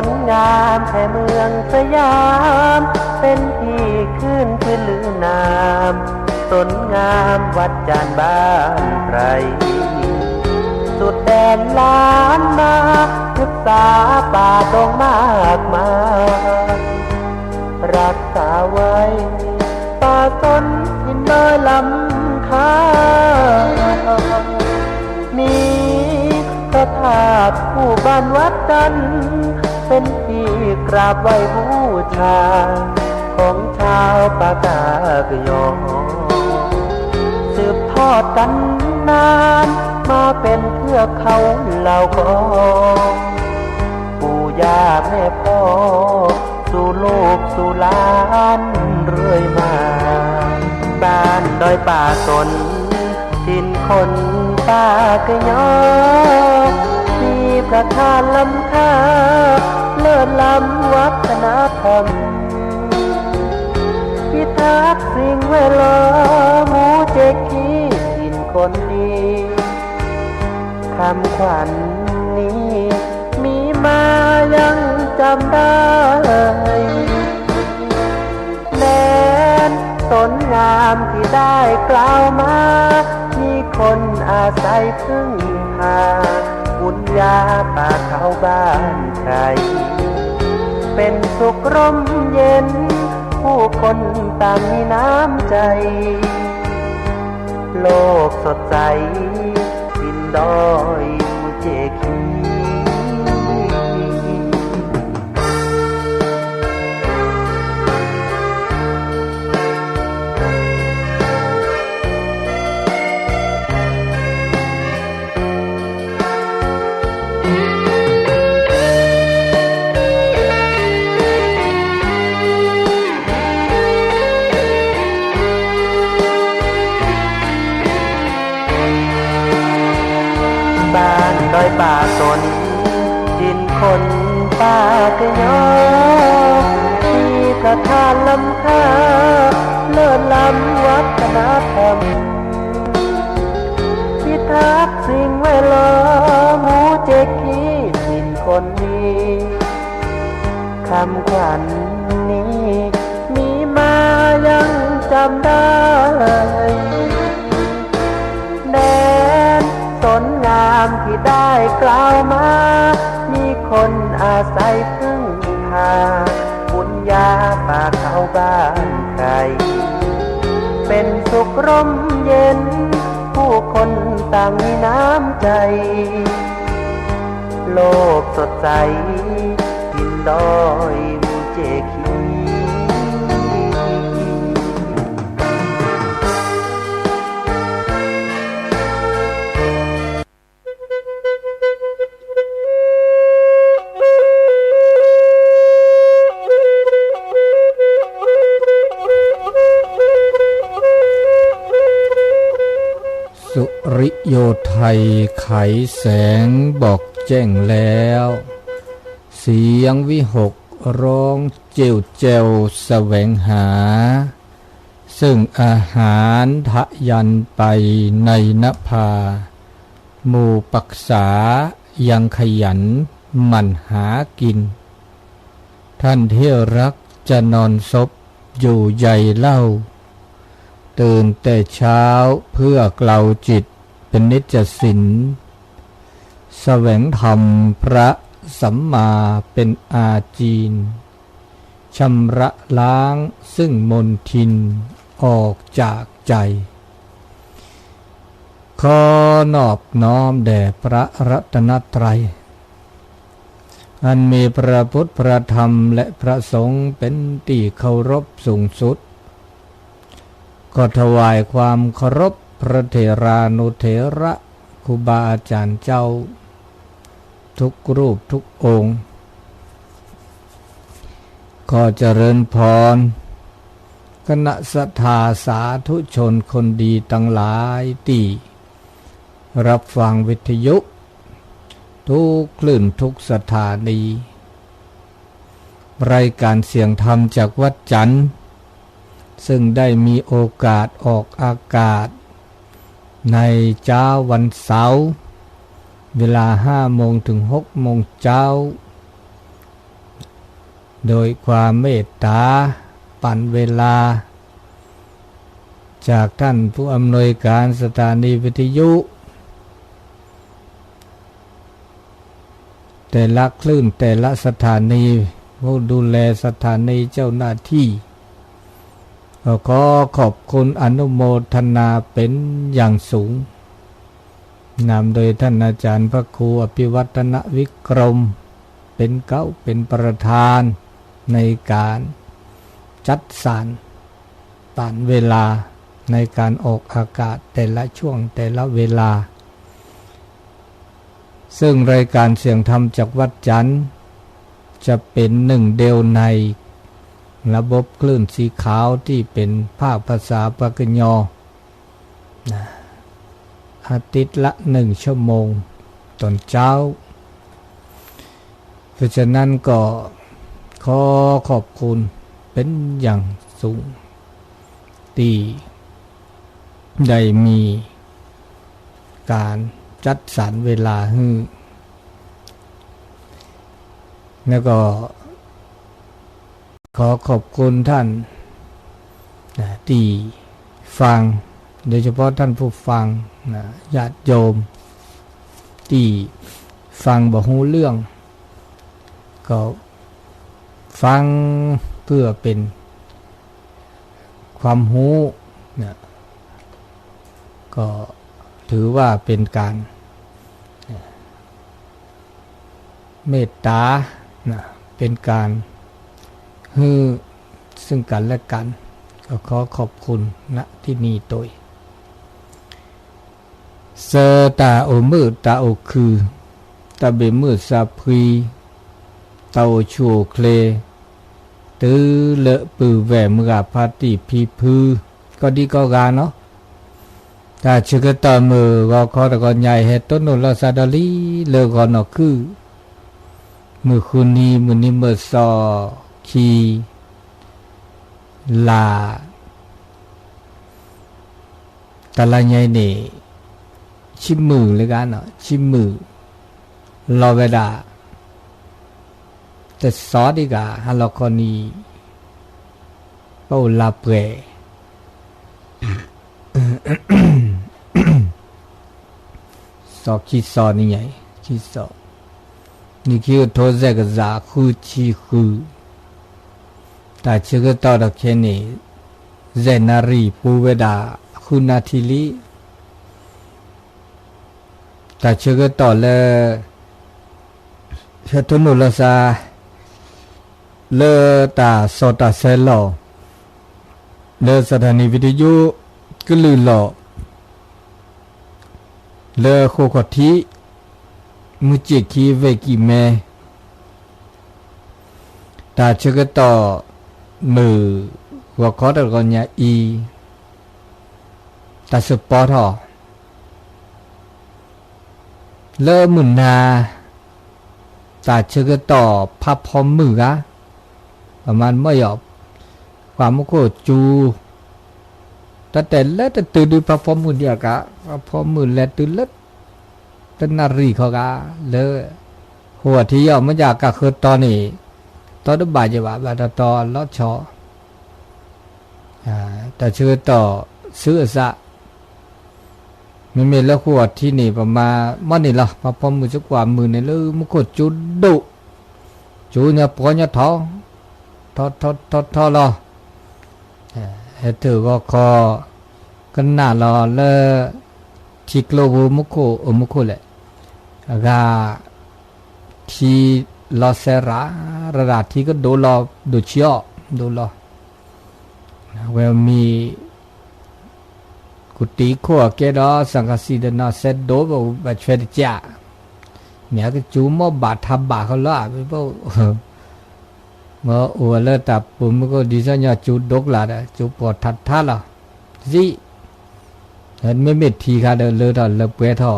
นงามแค่เมืองสยามเป็นที่ขึ้นชื่อลือนามต้นงามวัดจานบ้านไพรสุดแดนล้านนาศึกษาป่าดงมากมายรักษาไว้ป่าต้นทินน้อยลำคามีพระธาตุผู้บ้านวัดจันทร์เป็นที่กราบไหว้บูชาของชาวปากากยอสืบทอดกันนานมาเป็นเทือกเขาเหล่ากอปู่ย่าแม่พ่อสู่ลูกสู่หลานเรื่อยมาบ้านดอยป่าสนถิ่นคนปากยอมีประธานล้ำค่าเลิศล้ำวัฒนธรรมพิทักษ์สิ่งแวดล้อมหมู่เจกีถิ่นคนดีคำขวัญนี้มีมายังจำได้แม้นต้นงามที่ได้กล่าวมามีคนอาศัยพึ่งพาบุญญาป่าเขาบ้านใครเป็นสุขร่มเย็นผู้คนต่างมีน้ำใจโลกสดใสดินดอยมูเจคีบ้านดอยป่าสนดินคนป่ากยอมีประธานล้ำค่าเลิศล้ำวัฒนธรรมพิทักษ์สิ่งแวดล้อมหมู่เจกีดินคนดีคำขวัญนี้มีมายังจำได้แดนต้นงามที่ได้กล่าวมามีคนอาศัยพึ่งพาบุญญาป่าเขาบ้านใครเป็นสุขร่มเย็นผู้คนต่างมีน้ำใจโลกสดใสดินดอยมูเจคีสุริโยไทยไขแสงบอกแจ้งแล้วเสียงวิหกร้องเจียวแจวแสวงหาซึ่งอาหารทะยันไปในนภาหมู่ปักษายังขยันหมั่นหากินท่านที่รักจะนอนซบอยู่ใหญ่เล่าตื่นแต่เช้าเพื่อเกลาจิตเป็นนิจสินแสวงธรรมพระสัมมาเป็นอาจีนชำระล้างซึ่งมลทินออกจากใจขอนอบน้อมแด่พระรัตนตรัยอันมีพระพุทธพระธรรมและพระสงฆ์เป็นที่เคารพสูงสุดก็ถวายความเคารพพระเถรานุเถระครูบาอาจารย์เจ้าทุกรูปทุกองค์ก็เจริญพรคณะศรัทธาสาธุชนคนดีทั้งหลายที่รับฟังวิทยุทุกคลื่นทุกสถานีรายการเสียงธรรมจากวัดจันทร์ซึ่งได้มีโอกาสออกอากาศในเช้าวันเสาร์เวลา 5 โมงถึง 6 โมงเช้า โดยความเมตตาปั่นเวลาจากท่านผู้อำนวยการสถานีวิทยุแต่ละคลื่นแต่ละสถานีผู้ดูแลสถานีเจ้าหน้าที่ขอขอบคุณอนุโมทนาเป็นอย่างสูงนำโดยท่านอาจารย์พระครูอภิวัฒนวิกรมเป็นประธานในการจัดสรรปั่นเวลาในการออกอากาศแต่ละช่วงแต่ละเวลาซึ่งรายการเสียงธรรมจากวัดจันทร์จะเป็นหนึ่งเดียวในระบบคลื่นสีขาวที่เป็นภาคภาษาปากยออาทิตย์ละ1 ชั่วโมงตอนเช้าเพราะฉะนั้นก็ขอขอบคุณเป็นอย่างสูงที่ได้มีการจัดสรรเวลาให้แล้วก็ขอขอบคุณท่านที่ฟังโดยเฉพาะท่านผู้ฟังญาติโยมที่ฟังบ่รู้เรื่องก็ฟังเพื่อเป็นความรู้ก็ถือว่าเป็นการเมตตาเป็นการให้ซึ่งกันและกันก็ขอขอบคุณณที่นี่โดยเสตาโอมือตาโอคือตาเบมือซาพรีตาโอชูเคลตือเลอะปือแหวมือพาติพีพือก็ดีก็กาเนาะถ้าชื่อก็ต่อมือก็ขอตะกอนใหญ่เฮต้นนลซาดาลีเลก่อนเนาะคือมือคืนนี้มือนี้มือซอคีลาตะละใหญ่นี่ชิมมือเลยกันเนาะชิมมือรอเวลาแต่ซอดีกาฮัลโหลคนนี้เป้าลาเปรสอคิดสอนี่ไงคิดสอนี่คือโทษแจกษาคือชีคือแต่เชื่อต่อตะแค่นี้เจนารีปูเวดาคุณนาทีลีแต่เชื่อต่อเลยเชื่อทุนุลซาเลตาโซตาเซลล์เลสถานีวิทยุกลือหล่อเลโคกทีมุจิคีเวกิเมตาเชื่อต่อมือว่าขอตะกอนยาอีตาสปอร์ตเลมุนนาตาเชื่อต่อพับพร้อมมือกะประมาณไม่หยอบความมุโกจูแต่ละแต่ตื่นดูพับพร้อมมือเดียวกะพับพร้อมมือและตื่นละตันนารีเขากะเลยหัวที่ยอมมันอยากกะคือตอนนี้ตอนบ่ายจะว่าแบบตอนลอดชอแต่เชื่อต่อซื้อซะมันมีแล้วขวดที่นี่ประมาณมันนี่ละพอมือสักกว่ามือในเลยมันก็จุดดุจุดเนี่ยปอเนี่ยท้อรอเฮตือก็คอกันหน้ารอเลยที่กลัวมุกมุกเลยก็ที่ลอเซราระดับที่ก็ดูรอดูเชี่ยวดูรอเวลมีกุฏิขั้วแกดอสังกสีเดนาเซดโดแบบเชดจ่าเนี่ยก็จูมอบาทำบาเขาละไปพวกเมื่ออวดเลยแต่ปุ่มก็ดีซะเนี่ยจูดกละนะจูปอดทัดท่าละสิเห็นไม่เม็ดทีค่ะเดินเลยต่อเลยเปะท่อ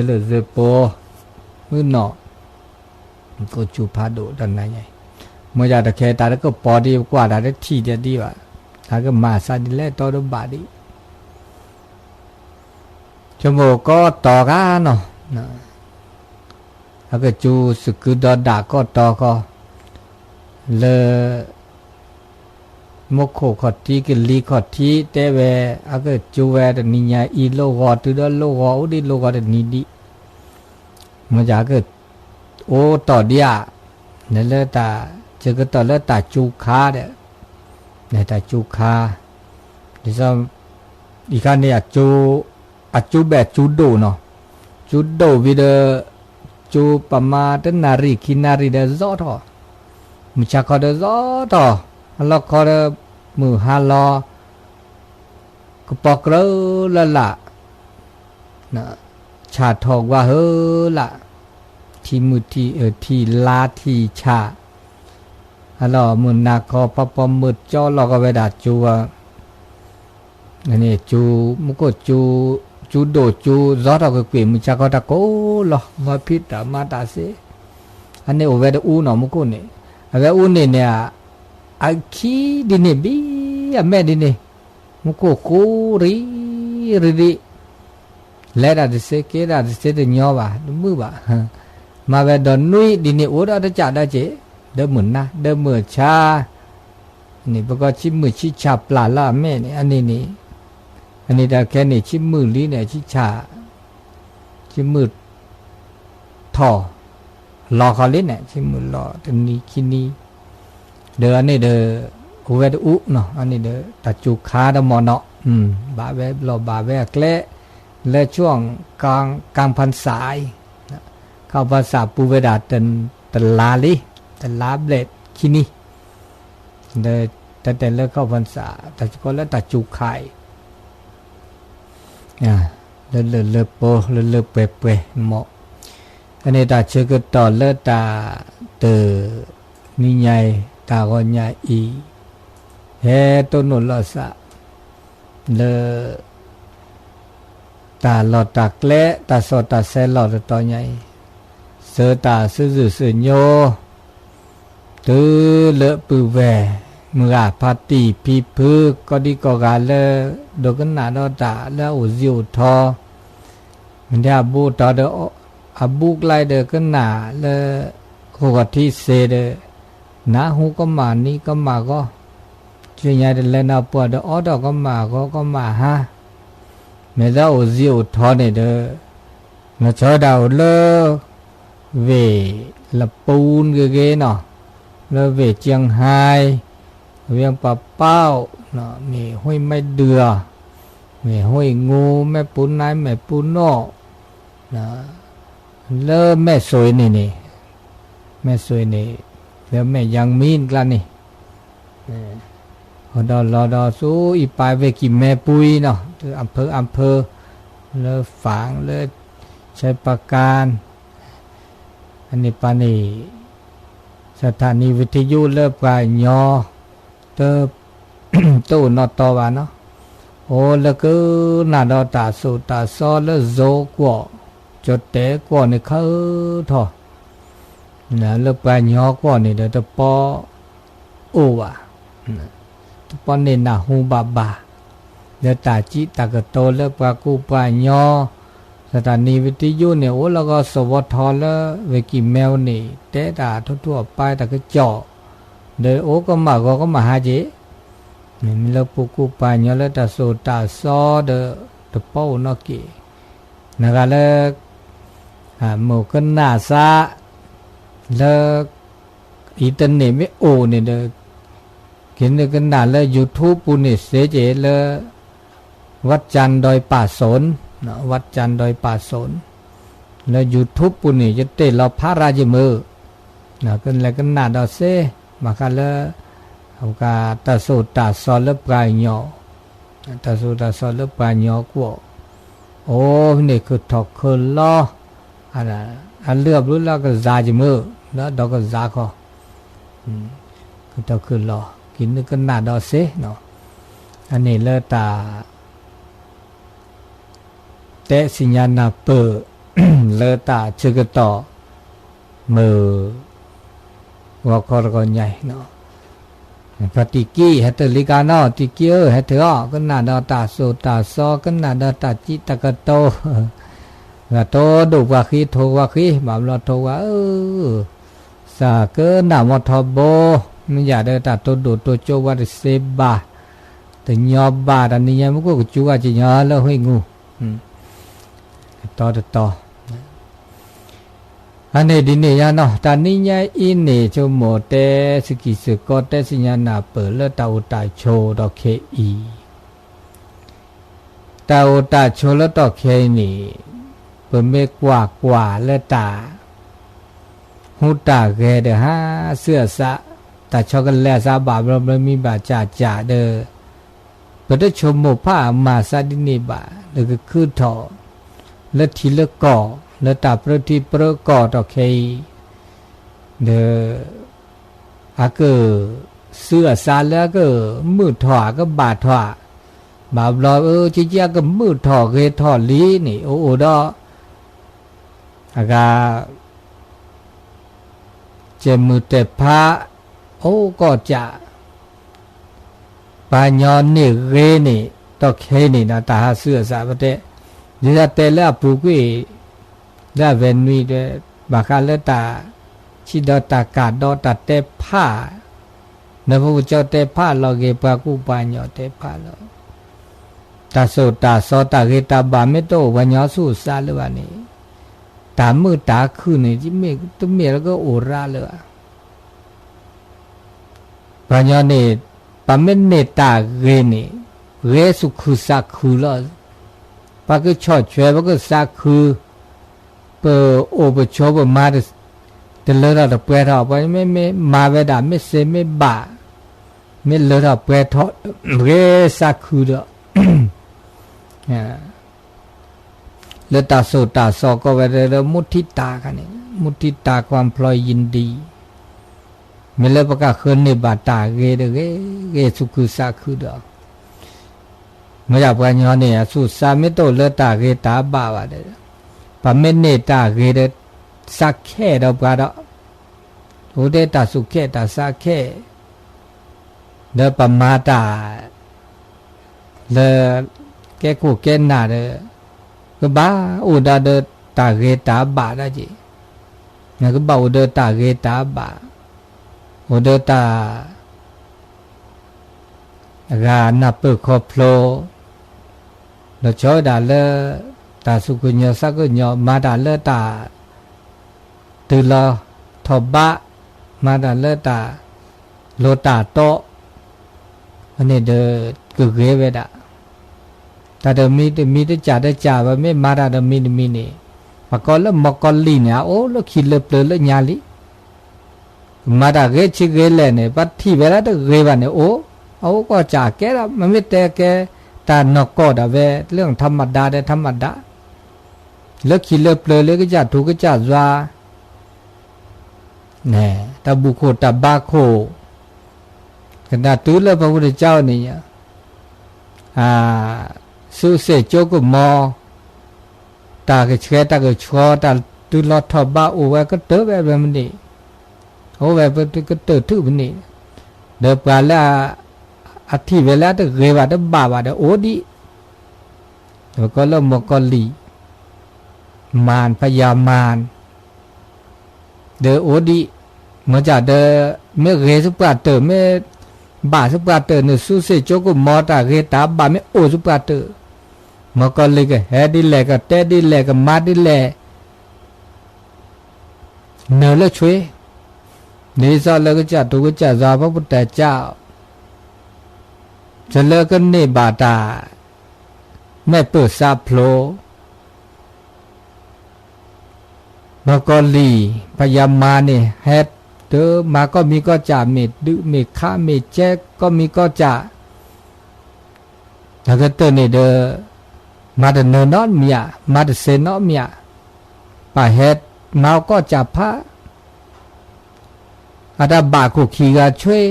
เลยโปมือหนอก็จูพาดูดันไหนไงเมื่อจะตะแคตาแล้วก็ปอดีกว่าได้ทีเดียวดีว่ะถ้าก็มาซาดิเล่ต่อดบาดีชั่วโมงก็ต่อกันเนาะแล้วก็จูสึกคือดอดาก็ต่อก็ เลมกโคขอดที่กิลีขอดที่เตเวอาก็จูเวดนิยาอีโลกอตุดโลกออุดิโลกอดนิดิมันจะก็โอต่อเดียนั่นเลตาจะก็ต่อเลตาจูคาเดเนี่ยตาจูคาดิซออีกอันเนี่ยจูแบบจูโดเนาะจูโดวิเดจูปมาตนารีคินารีเดซอทอมุชาคอเดซอทอฮัลโหลคอเดมือฮัลโหลก็ปอกเลยละนะชาทอกว่าเฮละที่มือที่ลาที่ชาฮัลโหลมือนาคอปปมือจ้อลอกเวดาจูอันนี้จูมุกจูโดจูซอทอกเกมุชาคอตะโกลอมาพิตามาตาเสอันนี้โอเวดอูเนาะมุกุนี่อเวอูนี่เนี่ยอาคีดิเนบีอะแม่ดิเนมุกุกูรีเลดาดิเซเกดาดิเซเดญอบ่ามือบ่ามาเวดอนนุยดิเนโอดาตะจะดาเจเดหมุนนะเดมือชานี่ประกอบชิมือชิชาปลาละแม่นี่อันนี้ดาแค่นี่ชิมือลีเนี่ยชิชาชิมือทอรอเขาเล่นเนี่ยชิมือรอตรงนี้คินีเดออันนี้เดออุเวดอุเนาะอันนี้เดอตัดจุคาดมอเนาะบาเวรอบาเวแกละและช่วงกลางพรรษาเข้าภาษาปูเวดาตลาลิตลาเบลดคินีเดอแต่เลิกเข้าพรรษาแต่ก็แล้วตัดจุไข่เลโปเลเปเปเหมาะอันนี้ตาเชื่อก็ต่อเลตาเตอนิยายตาก็ยาอีเฮตุนุลสะเลตาหลอดตาเกละตาสอตาเซหลอดต่อใหญ่เสตาซื่อโยตือเลปือแวมือพาตีพีพึกก็ดีก็กาเลดกันหนาดอตาแล้วอุจิวทอมันจะบูตอเดอบุกไลเดกันหนาเลโคกที่เซเดนะหูก็มานี่ก็มาก็ช่วยยายเดเลนาปวดอดก็มาก็มาฮะเมื่อเราอุจิวทอเนี่ยเดนะชอดาวเลเวละปูนเกเนาะเลเวเจียงไฮเวียงปะเป้าเนาะมีห้วยไม่เดือมีห้วยงูแม่ปูนนายแม่ปูนนอกนะเลิแม่สวยนี่แม่สวยนี่แล้วแม่ยังมีนกันนี่รอสู้อีปลายเวกิแม่ปุยเนาะอำเภอเลิฝางเลิใช้ประการอันนี้ปานี่สถานีวิทยุเลิปลายยอเตอตู้นอตอวาเนาะโอ้แล้วก็นาดอตาสุตาซอแล้วโซกว่าจดเตะกว่านี่เขาทอนะเลิปลายยอกว่านี่เดตปอโอวะตปอนี่นาฮูบาบาเดตาจิตากโตเลิปลากูปลายยอสถานีวิทยุเนี่ยโอ้แล้วก็สวทแล้วเวกิแมวนี่เตะตาทั่วไปตะก็จ่อเดอโอก็มาหาเจนี่มีแล้วปูกูปายแล้วตาโซตาซอเดตะเป้านอกินะก็เลิกหมู่กันหน้าซาเลิกอินเทอร์เน็ตไม่โอเนี่ยเดอเห็นกันหน้าแล้ว YouTube ปูนี่เสเจเลวัดจันทร์ดอยป่าสนนะวัดจันทร์ดอยป่าสนแล้ว YouTube ปูนี่จะเตะเราพระราชมือนะกันแล้วกันหน้าดอเซมาคันละเอากาตาสูตาซอลปลายหยอตาสูตาซอลปลายหยอกว่าโอ้นี่คือถอกคือล้ออันเลือบรู้แล้วก็ซาจิมือแล้วดอกก็ซาก็คือถอกคือล้อกินนึกกันหน้าดอเซเนาะอันนี้เลตาเตสิญญาณเปอเลตาชึกต่อมือว่าคอร์กอนใหญ่เนาะปฏิกิเหตุลิกานาติเกียเหตุอ่ะก็น่าดาตาโสตาซอก็น่าดาตาจิตกโตก็โตดุวะคีโทวะคีบามลอโทวะสาเกนามทโบ ไม่อยากได้ตัดตัวดูตัวโจวัดเซบาแต่ยอบาดันนี้ยังไม่ก็จูว่าจะยอแล้วให้งูต่ออันนี้ดิเนี่ยยานาตอนนี้ยังอินเนี่ยชั่วโมงเตสกิสก็เตสิญาณาเปิดแล้วตาอุตาโชดอกเคอีตาอุตาโชแล้วดอกเคนี่เปิดไม่กว่าแล้วตาหูตาแกเด้อฮะเสื้อสะตาชอกกันแล้วซาบาบเรามีบาจ่าเด้อเปิดชมโมผ้ามาซาดินีบาแล้วก็คือถอแล้วทีละก่อแล้วตาประทีประก่อดอกเคเด้ออาก็เสื้อสาแล้วก็มือถอก็บาดถอบาบรอจิเจียก็มือถอเคถอลีนี่โอ้ดออากาเจมือแต่พระโอ้ก็จะปัญญานี่เรนี่ตอกเคนี่นะตาเสื้อสาประเทศนี่จะเตะแล้วปุกุยแล้วเวนีเดบาคาเลตาชิดอตากาดอตาเตผ้าเนพระพุทธเจ้าเตผ้าเราเก็บปากุปัญญาเตผ้าเราตาโสตาโสตาเกตาบาเมโตปัญญาสุสาเลวานี่ตามือตาคืนนี่ที่เมฆตัวเมฆแล้วก็โอราเลยปัญญาเนี่ยปะเมเนตาเรนี่เรสุขุสักขุลปะก็ชอดช่วยปะก็สักขุเปอโอปชอบมาเดเลอร์เปรทอไปไม่มาเวดาไม่เซไม่บาไม่เลอเปรทอเรสักขุดเลตาโสตาสอก็เวเรมุทิตากันนี่มุทิตาความพลอยยินดีไม่เลปะกะเขินนิบาตาเกสุขุสักขุดเมื่อปัญญาเนี่ยสุสามิโตเลตาเกตาบาวะเดปะเมเนตาเกเดสักแค่ดอกกาดโอเดตาสุแค่ตาสักแค่เดปะมาตาเลแกกูแกนาเดก็บ้าอุดาเดตาเกตาบาได้จีงั้นก็บ่าอุดาตาเกตาบาอุดาตากานับเปิดคอพโลแล้วชอยดาเลตาสุกุญญสักกุญญมาดาเลตาตือลอทบบะมาดาเลตาโลตาโตอันนี้เดกุเกเวดาแต่เดมีได้จ่าว่าไม่มาดาเดมีนี่ปะกอลมกอลีเนี่ยโอ้แล้วคิดเลเปลเลยญาลิมาดาเกชิเกเลเนี่ยปัดที่เวลาเดเกวันเนี่ยโอ้เอาก็จ่าแกละมันไม่แต่แกตานอกก็ดาเวเรื่องธรรมดาได้ธรรมดาแล้วคิดเลเปลเลยก็จะถูกก็จะซาแน่ตาบุโคตาบาโคขณะตื้อแล้วพระพุทธเจ้านี่สุเสโจกุมอตาก็เชื่อตาก็ชัวตาตื้อลอทอบาโอไว้ก็เต๋อแบบมันนี่โอไว้ก็เต๋อถือมันนี่เดิบกันแล้วอาทิเวลาเดเกวาเดบาวาเดโอดีแล้วก็เริ่มมกลีมานพยามานเดโอดีเมื่อจากเดเมื่อเกสุปาเตอร์เมื่อบาสุปาเตอร์เนี่ยสุเสโจกุมอตาเกตาบาเมื่อโอสุปาเตอร์มกลีก็เฮดิเลก็เตดิเลก็มาดิเลเนลช่วยนี่ซาเลก็จะถูกจะซาพระพุทธเจ้าจะเลิกกันเนบาตาไม่เปิดซาโพลมกอลีพยามาเนี่ยเฮ็ดเตอมาก็มีก็จะเมดดืเมฆาเมแจก็มีก็จะแล้วก็เตอเนี่ยเดอมาเดเนนอนเมียมาเดเซนอเมียป่าเฮ็ดมาก็จะพระอาดาบาคุขีกาช่วย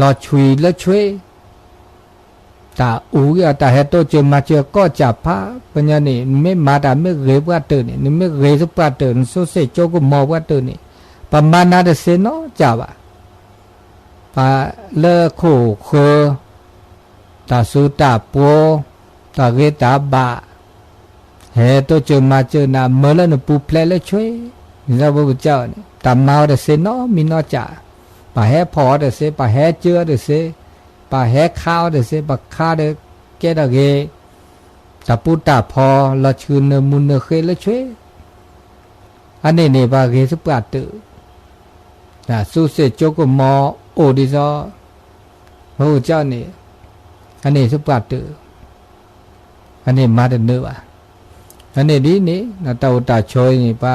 รอช่วยแล้วช่วยตาอูกตาเฮโตเจมาเจก็จับพระปัญญานี่ไม่มาดาไม่เรว่าเตอนี่ไม่เรสุปาเตอร์สุเสโจก็มอว่าเตอนี่ปมานาเดเซโนจับปาเลโคเคตาสุตาโปตาเกตาบาเฮโตเจมาเจนาเมลนปูเพลแล้วช่วยนี่เราพระพุทธเจ้านี่ตามมาเดเซโนมีนอจ่า ป่าแห่พอเดเสป่าแห่เจือเดเสป่าแห่ข้าวเดเสป่าข้าเดเกดเกตาปูตาพอละชื่นเนมุนเนเคละช่วยอันนี้เนี่ยป่าเกสุปาตุนะสุเสจกมอโอดิซอพระเจ้านี่อันนี้สุปาตุอันนี้มาเดเนวะอันนี้ดีนี่นะตาอุตาชอยนี่ป่า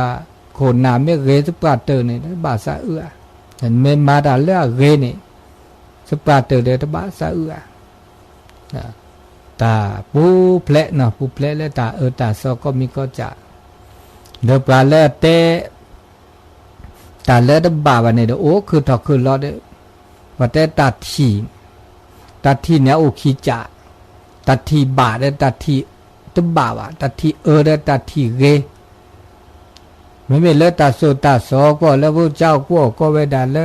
โคนนาเมเกสุปาตุนี่บาสะเอืออันเมมาดาเลือเกนี่สุปาตุเดตบาสะเอือตาปูเพลนะปูเพลและตาตาซอก็มีก็จะเดปลาเลเตตาเลดบาวันเนี่ยโอ้คือถอคือรอดว่าแต่ตัดทีเนี่ยโอขีจะตัดทีบาได้ตัดทีตบาวะตัดทีได้ตัดทีเกไม่เลตาโซตาซอก็แล้วพระเจ้าก็เวดาเล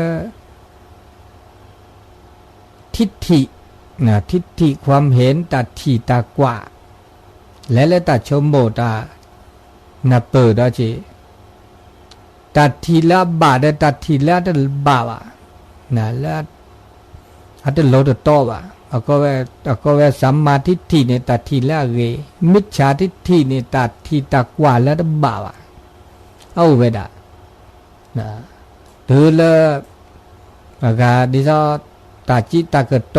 ทิฏฐินะทิฏฐิความเห็นตัดทีตากว่าและตัดชมโบตานับเปิดได้จีตัดทีละบาได้ตัดทีละตัดบาวะนะแล้วอันเดโลดโตวะก็เวสัมมาทิฏฐิเนี่ยตัดทีละเกมิจฉาทิฏฐิเนี่ยตัดทีตากว่าแล้วตัดบาวะเอาเวดานะดูเลยกาดิซอตาจิตากโต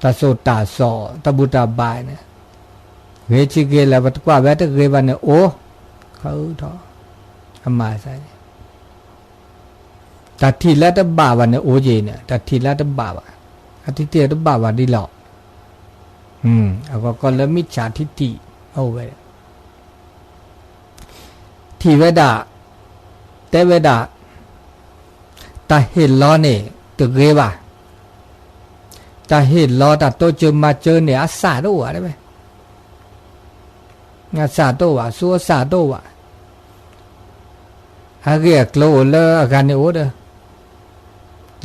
ตาโซตาโซตาบุตาบายเนี่ยเวชิเกลาบัตกว่าเวทเกวันเนี่ยโอ้เขาทออามาใส่ตัดทีละตบาวันเนี่ยโอเจเนี่ยตัดทีละตบาวะอาทิตย์ตบาวะดีหลอกเอาก็แล้วมิจฉาทิฏฐิเอาไว้ที่เวดาแต่เวดาตาเห็นล้อเนี่ยตึกเกบะตาเห็นล้อตาโตเจอมาเจอเนี่ยอาสาโตวะได้ไหมอาสาโตวะสัวสาโตวะอาเกียกโลเลอาการเนี่ยโอ้เด้อ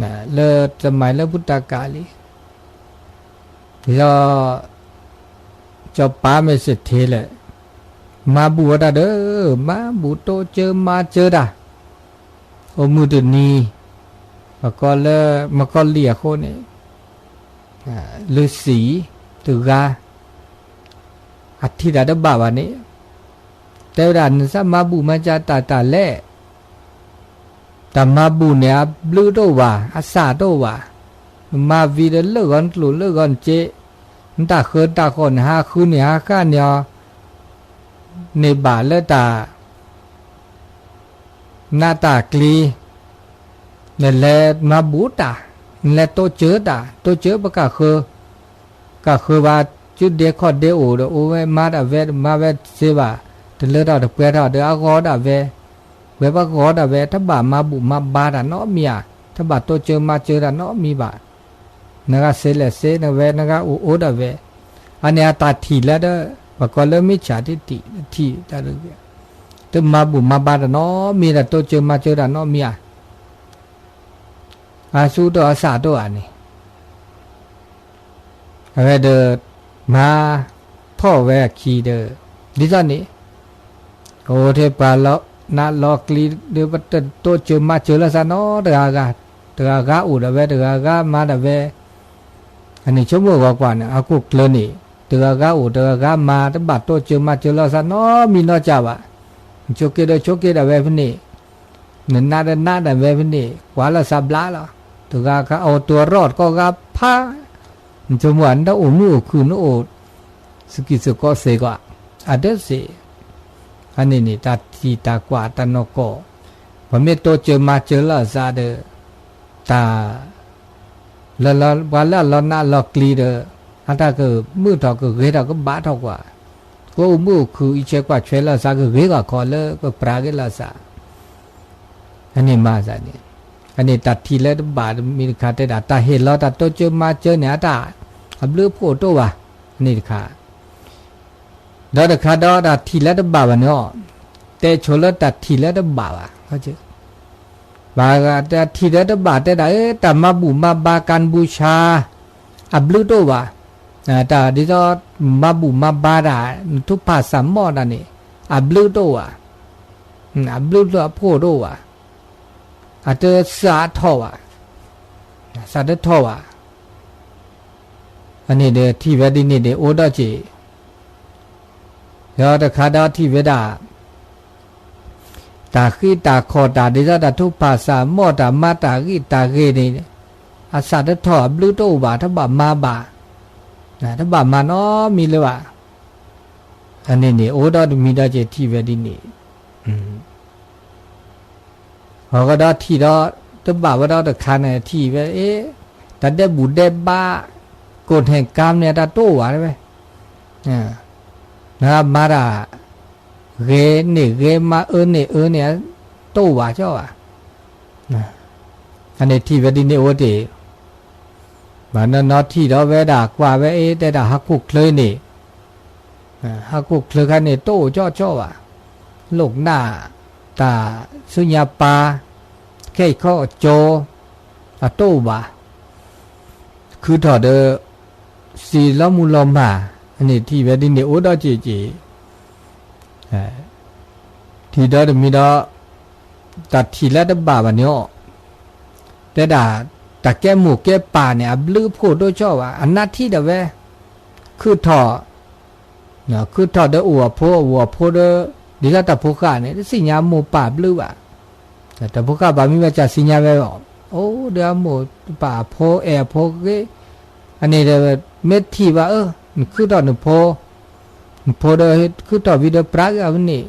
นะเลสมัยเลพุทธกาลีจะป้าไม่เสร็จเทเลยมาบูดาเด้อมาบูโตเจอมาเจอดาโอมือเดนีมาก็เลยมาก็เลียโคเนี่ยฤาษีตุกาอธิดาดบาวันนี้แต่ด่านสมาบูมาจาตาเล่แต่มาบูเนี่ยบลูโตวาอาซาโตวามาวีเดเลิกกันหลุเลิกกันเจตาเขินตาคนหาคืนเนี่ยหาข้าเนี่ยในบาเลตาหน้าตากลีเนี่ยแลมาบูตาและโตเจอตาโตเจอปะกะคือว่าจุดเดียขอเดียโอโอเวมาดาเวมาเวเซบาเดเลดาเดเปดาเดอากอดาเวบากอดาเวถ้าบามาบุมาบาดาเนาะมีอ่ะถ้าบาโตเจอมาเจอดาเนาะมีบานะคะเซเลเซนะเวนะคะโอดาเวอันนี้ตาทีแล้วเด้อปะกอเลมิจฉาทิฏฐิทีตาเรื่องแต่มาบุมาบาดาเนาะมีดาโตเจอมาเจอดาเนาะมีอ่ะอาสูโตอาสาโตอันนี้เวเดมาพ่อแวคีเดดิจันนี่โอเทปาลนาลอกลีเดบัตโตเจอมาเจอละซะเนาะเดากาอุดาเวเดกามาดาเวอันนี้ชั่วโมงกว่าเนี่ยอากุกเลนี่เดกาอุดกามาตบัตโตเจอมาเจอละซะเนาะมีเนาะจ้าวะโชเกดาเวพนี่นาดาเวพนี่กว่าละซับลาละเดกาเอาตัวรอดก็กาพาจมวันดาโอมูคือโนสกิสก็เสกว่าอเดเสอันนี้นี่ตาทีตากว่าตานกพอเมโตเจอมาเจอละซาเดตาละวาละละนาละกลีเดอันตาก็มือถอกก็เกดาก็บาถอกว่าก็อุมูคืออีเชกว่าเชละซาก็เกก็ขอเลยก็ปราเกละซาอันนี้มาซานี่อันนี้ตัดทีแล้วบาดมีขาเตดาตาเห็นแล้วตาโตเจอมาเจอเนี่ยตาอับลือโพโตวะนี่ค่ะดอดขาดอดาทีแล้วบาวันเนาะแต่โชลตัดทีแล้วบาวะเขาเจอบาแต่ทีแล้วบาแต่ได้แต่มาบูมาบากันบูชาอับลือโตวะตาดิจอมาบูมาบาดาทุกภาษามอดนี่อับลือโตวะอับลือโตโพโตวะอาจจะสาทอวะ สาธุทอว่ะอันนี้เดที่เวดินี่เดโอดอจีแล้วแต่ขาดาที่เวดาตาขี้ตาคอตาดิซาตาทุภาษามอตามาตาขี้ตาเกนี่อาสาธุทอบลูโตบาทบามาบาถ้าบามาน้อมีเลยว่ะอันนี้นี่โอดอมีดาเจที่เวดินี่เขาก็ได้ที่ดอตบาวดอตะคานที่เวแต่ได้บุได้บ้ากดแห่งกรรมเนี่ยตาโตว่ะได้ไหมนะครับมาดาเกนี่เกมาเนี่ยโตว่ะเจ้าว่ะอันนี้ที่เวดินี่โอเดมันนอที่ดอเวดากว่าเวแต่ดาฮักกุกเลยนี่ฮักกุกเลยกันนี่โตเจ้าว่ะโลกหน้าตาสุญญาปาแค่ข้อโจโตว่ะคือถอดเดอสีล้อมูลอมาอันนี้ที่เวดินเนี่ยโอ้ดอจีที่ดอมีดอตัดทีละดับบาวันนี้แต่ด่าแต่แก้หมูแก้ป่าเนี่ยบลื้อพูดด้วยชอบว่าอันนัดที่เดเวคือถอเนี่ยคือถอดเดออัวโพเดอดีละแต่พวกข้าเนี่ยสิญญาหมูป่าบลื้อว่ะแต่พวกข้าบามีว่าจะสิญญาไว้บอกโอ้เดี๋ยวหมูป่าโพโพเกอันนี้เดเม็ดที่ว่าคือตอนโพเดคือตอนวิดีโอปรากอันนี้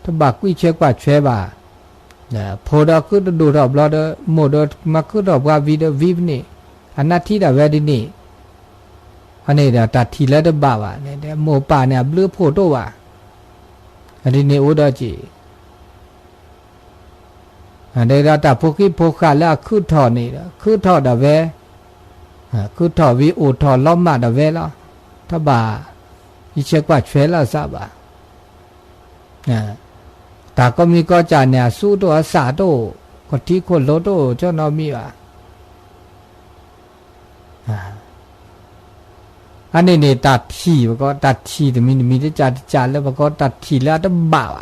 ถ้าบักวิเชกว่าเชบ่าโพเดคือดูรอบรอเดโมเดมาคือรอบว่าวิดีโอวิบนี่อันนั้นที่เดเวดินี่อันนี้เดตัดทีละเดบ่าวะเนี่ยเดโมป่าเนี่ยบลื้อโพโตว่ะอันนี้โอดจีอันนี้เราแต่พวกที่พวกขาแล้วคือถอนี่คือถอดเวคือถอวิโอถอล้อมมาเวแล้วถ้าบ่าอิเชกว่าเชแล้วซะบ่าแต่ก็มีก็จานเนี่ยสู้ตัวสาโตก็ที่คนโลโตเจ้านอมีว่ะอันนี้เนี่ยตัดทีก็ตัดทีแต่มีที่จานแล้วก็ตัดทีแล้วต้องบ่าว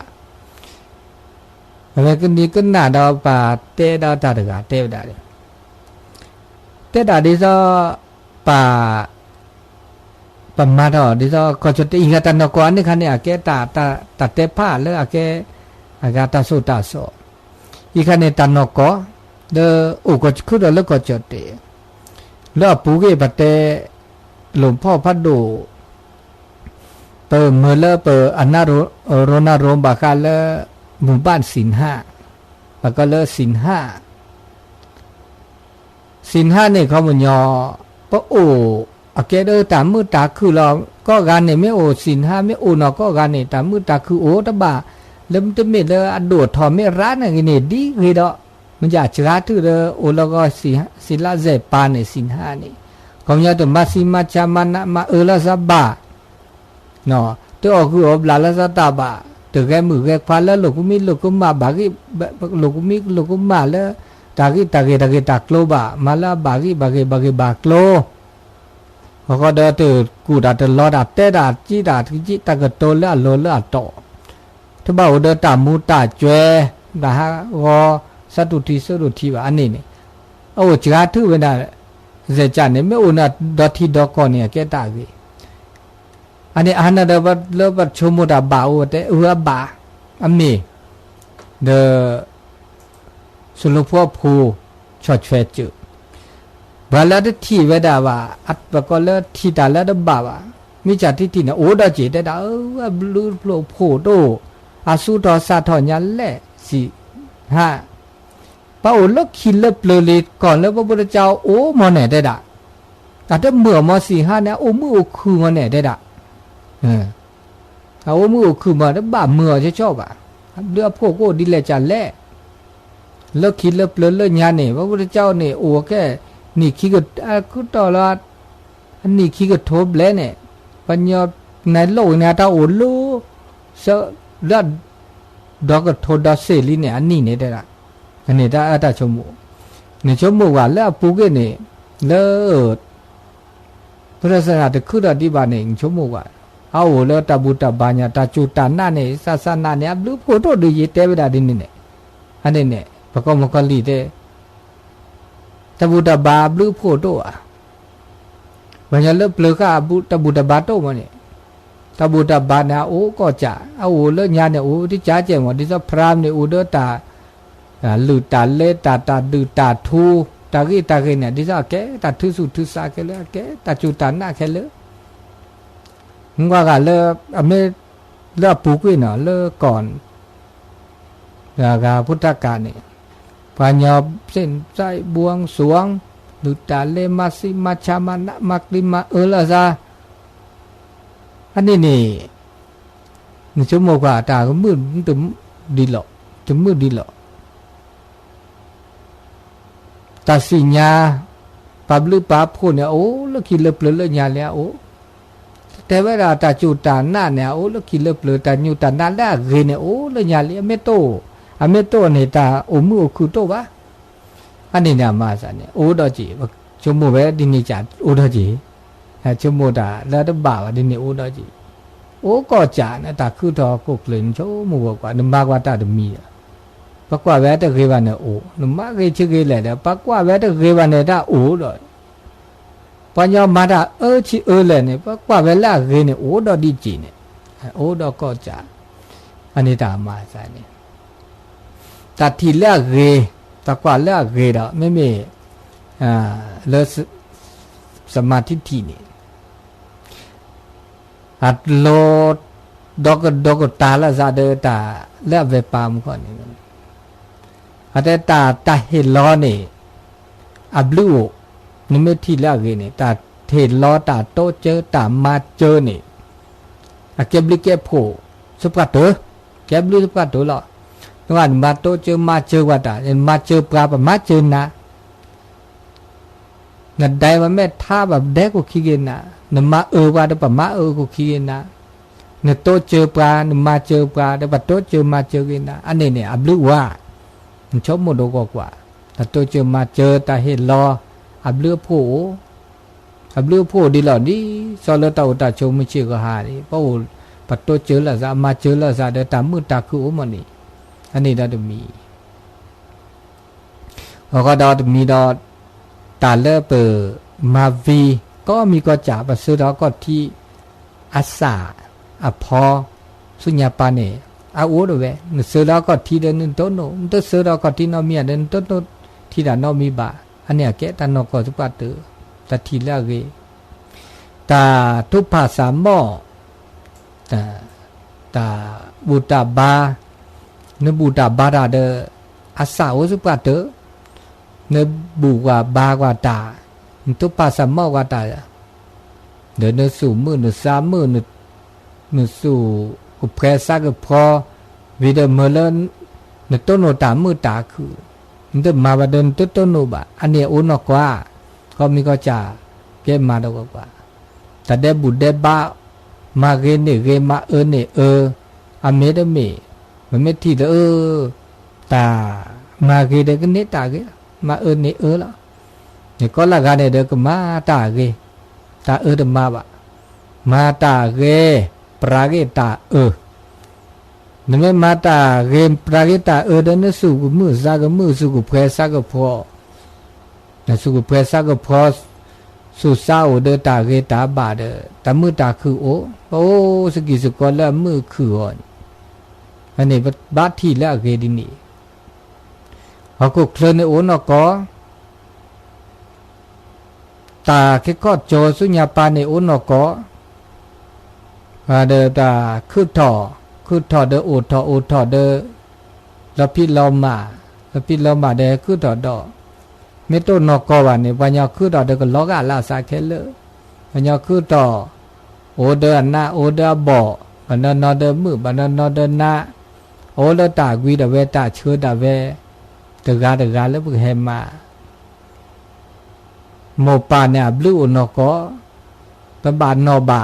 อะไรก็นี้ก็หน้าดาวป่าเตะดาวตาตะกาเตะได้แต่ดาดิซอป่าปมาดอดิซอก็จะอิงกันนกอันนี้คันเนี่ยแกตาเตผ้าแล้วแกอากาตาสุตาโซอีคันเนี่ยตานกอเดอก็คือแล้วก็จดเตแล้วปูเกบัดเตหลวงพ่อพัดดูเปิดเมื่อเลเปิดอันนาโรนาโรมบากาเลหมู่บ้านศีลห้าบากาเลศีลห้าสินห้าเนี่ยเขามันยอปะโออาเกเดอตามมือตาคือเราก็การเนี่ยไม่โอสินห้าไม่โอเนาะก็การเนี่ยตามมือตาคือโอตะบ่าเริ่มจะไม่เลยอดวดทอไม่ร้านอะไรเนี่ยดีเลยดอกมันจะจะร้านที่เดอโอแล้วก็สิละเจปาเนี่ยสินห้านี่เขาเนี่ยตัวมาสิมาจามานะมาละซาบะเนาะตัวคืออบลาละซาตาบะตัวแกมือแกควาแล้วลูกกุมาบากิลูกกุมาแล้วตากิตากโลบะมาละบากิบากโลเขาก็เดตือกูดาตลอดาเตดาจีดาจิตากโตละโลละโตถ้าบ่าวเดตามูตาจวยดาฮะวอสัตุทีว่าอันนี้นี่โอ้จาถือเวลาเจจานเนี่ยไม่โอนะดอทีดอกอนเนี่ยแกตากีอันนี้อันนั้นเดบัดเลบัดชมุดาบ่าวเตอุระบาอันนี้เดสุลพ่อภูชอดเฟจืบาลาดที่เวดาว่าอัดปะก็เลที่ตาละดบ่าวมิจฉาทิฏฐินะโอดาจิได้ดาบลูโผล่โผโตอาสุตอสาทอญันแลสิฮะปะโอลคิลเปลเลก่อนแล้วพระพุทธเจ้าโอ้มอแหน่ได้ดาแต่ถ้าเมื่อมอสี่ห้าเนี่ยโอ้มือโอคือมอแหน่ได้ดาเอาโอ้มือโอคือมาแล้วบ่าเมื่อจะชอบอ่ะเรือพวกโอ้ดิเลจันแลเลิกคิดเลิกเปลือยเลิกงานเนี่ยพระพุทธเจ้าเนี่ยโอ้แค่นี่คิดก็คือต่อละอันนี้คิดก็ทบแล้วเนี่ยปัญญาในโลกเนี่ยถ้าโอ้รู้เสด็จดอกก็ทดดเสรีเนี่ยอันนี้เนี่ยได้ละอันนี้ได้อัตชมูเนี่ยชมูว่าแล้วปูเกเนี่ยเลิศพระศาสนาจะขึ้นอธิบายเนี่ยชมูว่าเอาแล้วตาบุตรบาญาตาจุตานาเนี่ยศาสนาเนี่ยรู้โคตรดีเตเวดาดินเนี่ยอันนี้เนี่ยประกอบมกลีเต ตะบูตะบาบลือโพโตอ่ะวันนี้เลิกเปลือกอ่ะตะบูตะบาโตมาเนี่ยตะบูตะบาเนี่ยโอ้ก็จะเอาเลิกงานเนี่ยโอ้ที่จ้าเจ๋งว่าที่จะพรามเนี่ยโอ้เด้อตาลือตาเล่ตาดือตาทูตากีเนี่ยที่จะแกตาทือสุทือสาแกเลยแกตาจูตาหน้าแกเลยมึงว่ากันเลิกอเมเลิกปูกุ้ยเนาะเลิกก่อนแล้วก็พุทธกาลเนี่ยพญาเส้นใจบวงสรวงลือตาเล่มาสิมาชามานะมักลิมาละซาอันนี้นี่ชั่วโมงกว่าตาก็มืดตึมดีหรอกตึมมืดดีหรอกตาสิญาปับลือปับคนเนี่ยโอ้แล้วคิดเลือเปลือยญาแล้วโอ้แต่เวลาตาจูตาหน้าเนี่ยโอ้แล้วคิดเลือเปลือยตาญูตาหน้าแล้วเกเนี่ยโอ้แล้วญาเลยไม่โตไม่โตเนี่ยตาโอ้มือคือโตวะอันนี้เนี่ยมาซะเนี่ยโอ้ดอจีชั่วโมงเว้ดินี่จัดโอ้ดอจีชั่วโมงตาแล้วตบ่าวดินี่โอ้ดอจีโอ้ก็จานะตาคือทอกุกเลยชั่วโมงกว่านมากว่าตาดมีปะกว่าแวตะเกวันเนี่ยโอ้นมากเกชิเกเลยเนี่ยปะกว่าแวตะเกวันเนี่ยตาโอ้ดอปัญญามาดาชิเลยเนี่ยปะกว่าแวละเกเนี่ยโอ้ดอดีจีเนี่ยโอ้ดอก็จาอันนี้ตามาซะเนี่ยตาทีละเกตะกว่าละเกดอไม่เลสมาธิที่นี่อัดโลดอกตาละซาเดตาและเวปามก่อนนี่อัดตาเฮลอนี่อับลูนิเมที่ละเกนี่ตาเทลอตาโตเจอตามาเจอนี่อะเก็บลิเก็บโผสุปกะเตอเก็บลิสุปกะเตอละตอนมาโตเจอมาเจอว่าตามาเจอปลาปมาเจอนะนั่นได้ว่าแม่ท่าแบบเด็กกูขี้เกินนะนมาว่าเดี๋ยวปะมากูขี้เกินนะเนี่ยโตเจอปลานมาเจอปลาเดี๋ยวปะโตเจอมาเจอกันนะอันนี้เนี่ยอับลูว่ามันชอบโมโดกว่าแต่โตเจอมาเจอแต่เห็นรออับลูโผดีหล่อนี่ซอลตาอุตาชมไม่เชื่อก็หาดิเพราะปะโตเจอละซะมาเจอละซะเดี๋ยวตามมือตาคือโอ้มันนี่อันนี้ได้มีเขาก็ได้มีดอตาเลเปอมาวีก็มีก็จ่าปซื้อแล้วก็ที่อาสาอพอสุญญาปานี่อาโอดเวนึซื้อแล้วก็ที่เดินต้นโนนึซื้อแล้วก็ที่นอมีเดินต้นที่ดานอมีบาอันเนี้ยแกตานอก็สุปาเตอตาทีละเกตาทุภาษาหม้อตาบูตาบานบูตาบาดาเดอาสาโอสุปาเตอเนบูกว่าบากว่าตาทุภาษาหม้อกว่าตาเดินสู่มือเนสามมือเนสู่กุเพรซักพอวิเดเมเลนเนต้นโนตามือตาคือเดินมาบเดินต้นโนบะอันนี้อุนกว่าก็มีก็จ่าเก็บมาดอกกว่าแต่เดบุเดบะมาเกเนเกมาเนี่ยอเมเดเมมันไม่ที่ตามาเกเดกเนตาเกมานี่ละนี่ก็ละกันเนี่ยเด็กมาตาเกตาเดมาบะมาตาเกปราเกตานี่ไม่มาตาเกปราเกตาเดนสุกมือซากมือสุกเพรซักพอนะสุกเพรซักพอสุสาวเดตาเกตาบาเดตามือตาคือโอ้สกิสกอละมือคืออันนี้บาที่ละเกดินี่เขาก็เคลื่อนในโอนก็ตาแค่ก็โจสุญญาปาในโอนก็เดตาคือถอเดโอทอเดละพิลอมาเดคือถอดอเมโตนกวันนี่ปัญญาคือถอเดก็ลอกาลาสาเคเลปัญญาคือถอโอเดนาโอเดบ่บันนอเดมือบันนอเดนาโอเลตากุยเดเวตาเชื่อเดเวตะกาแล้วพวกเฮมาโมปาเนี่ยบลูนก็ตะบานนอบะ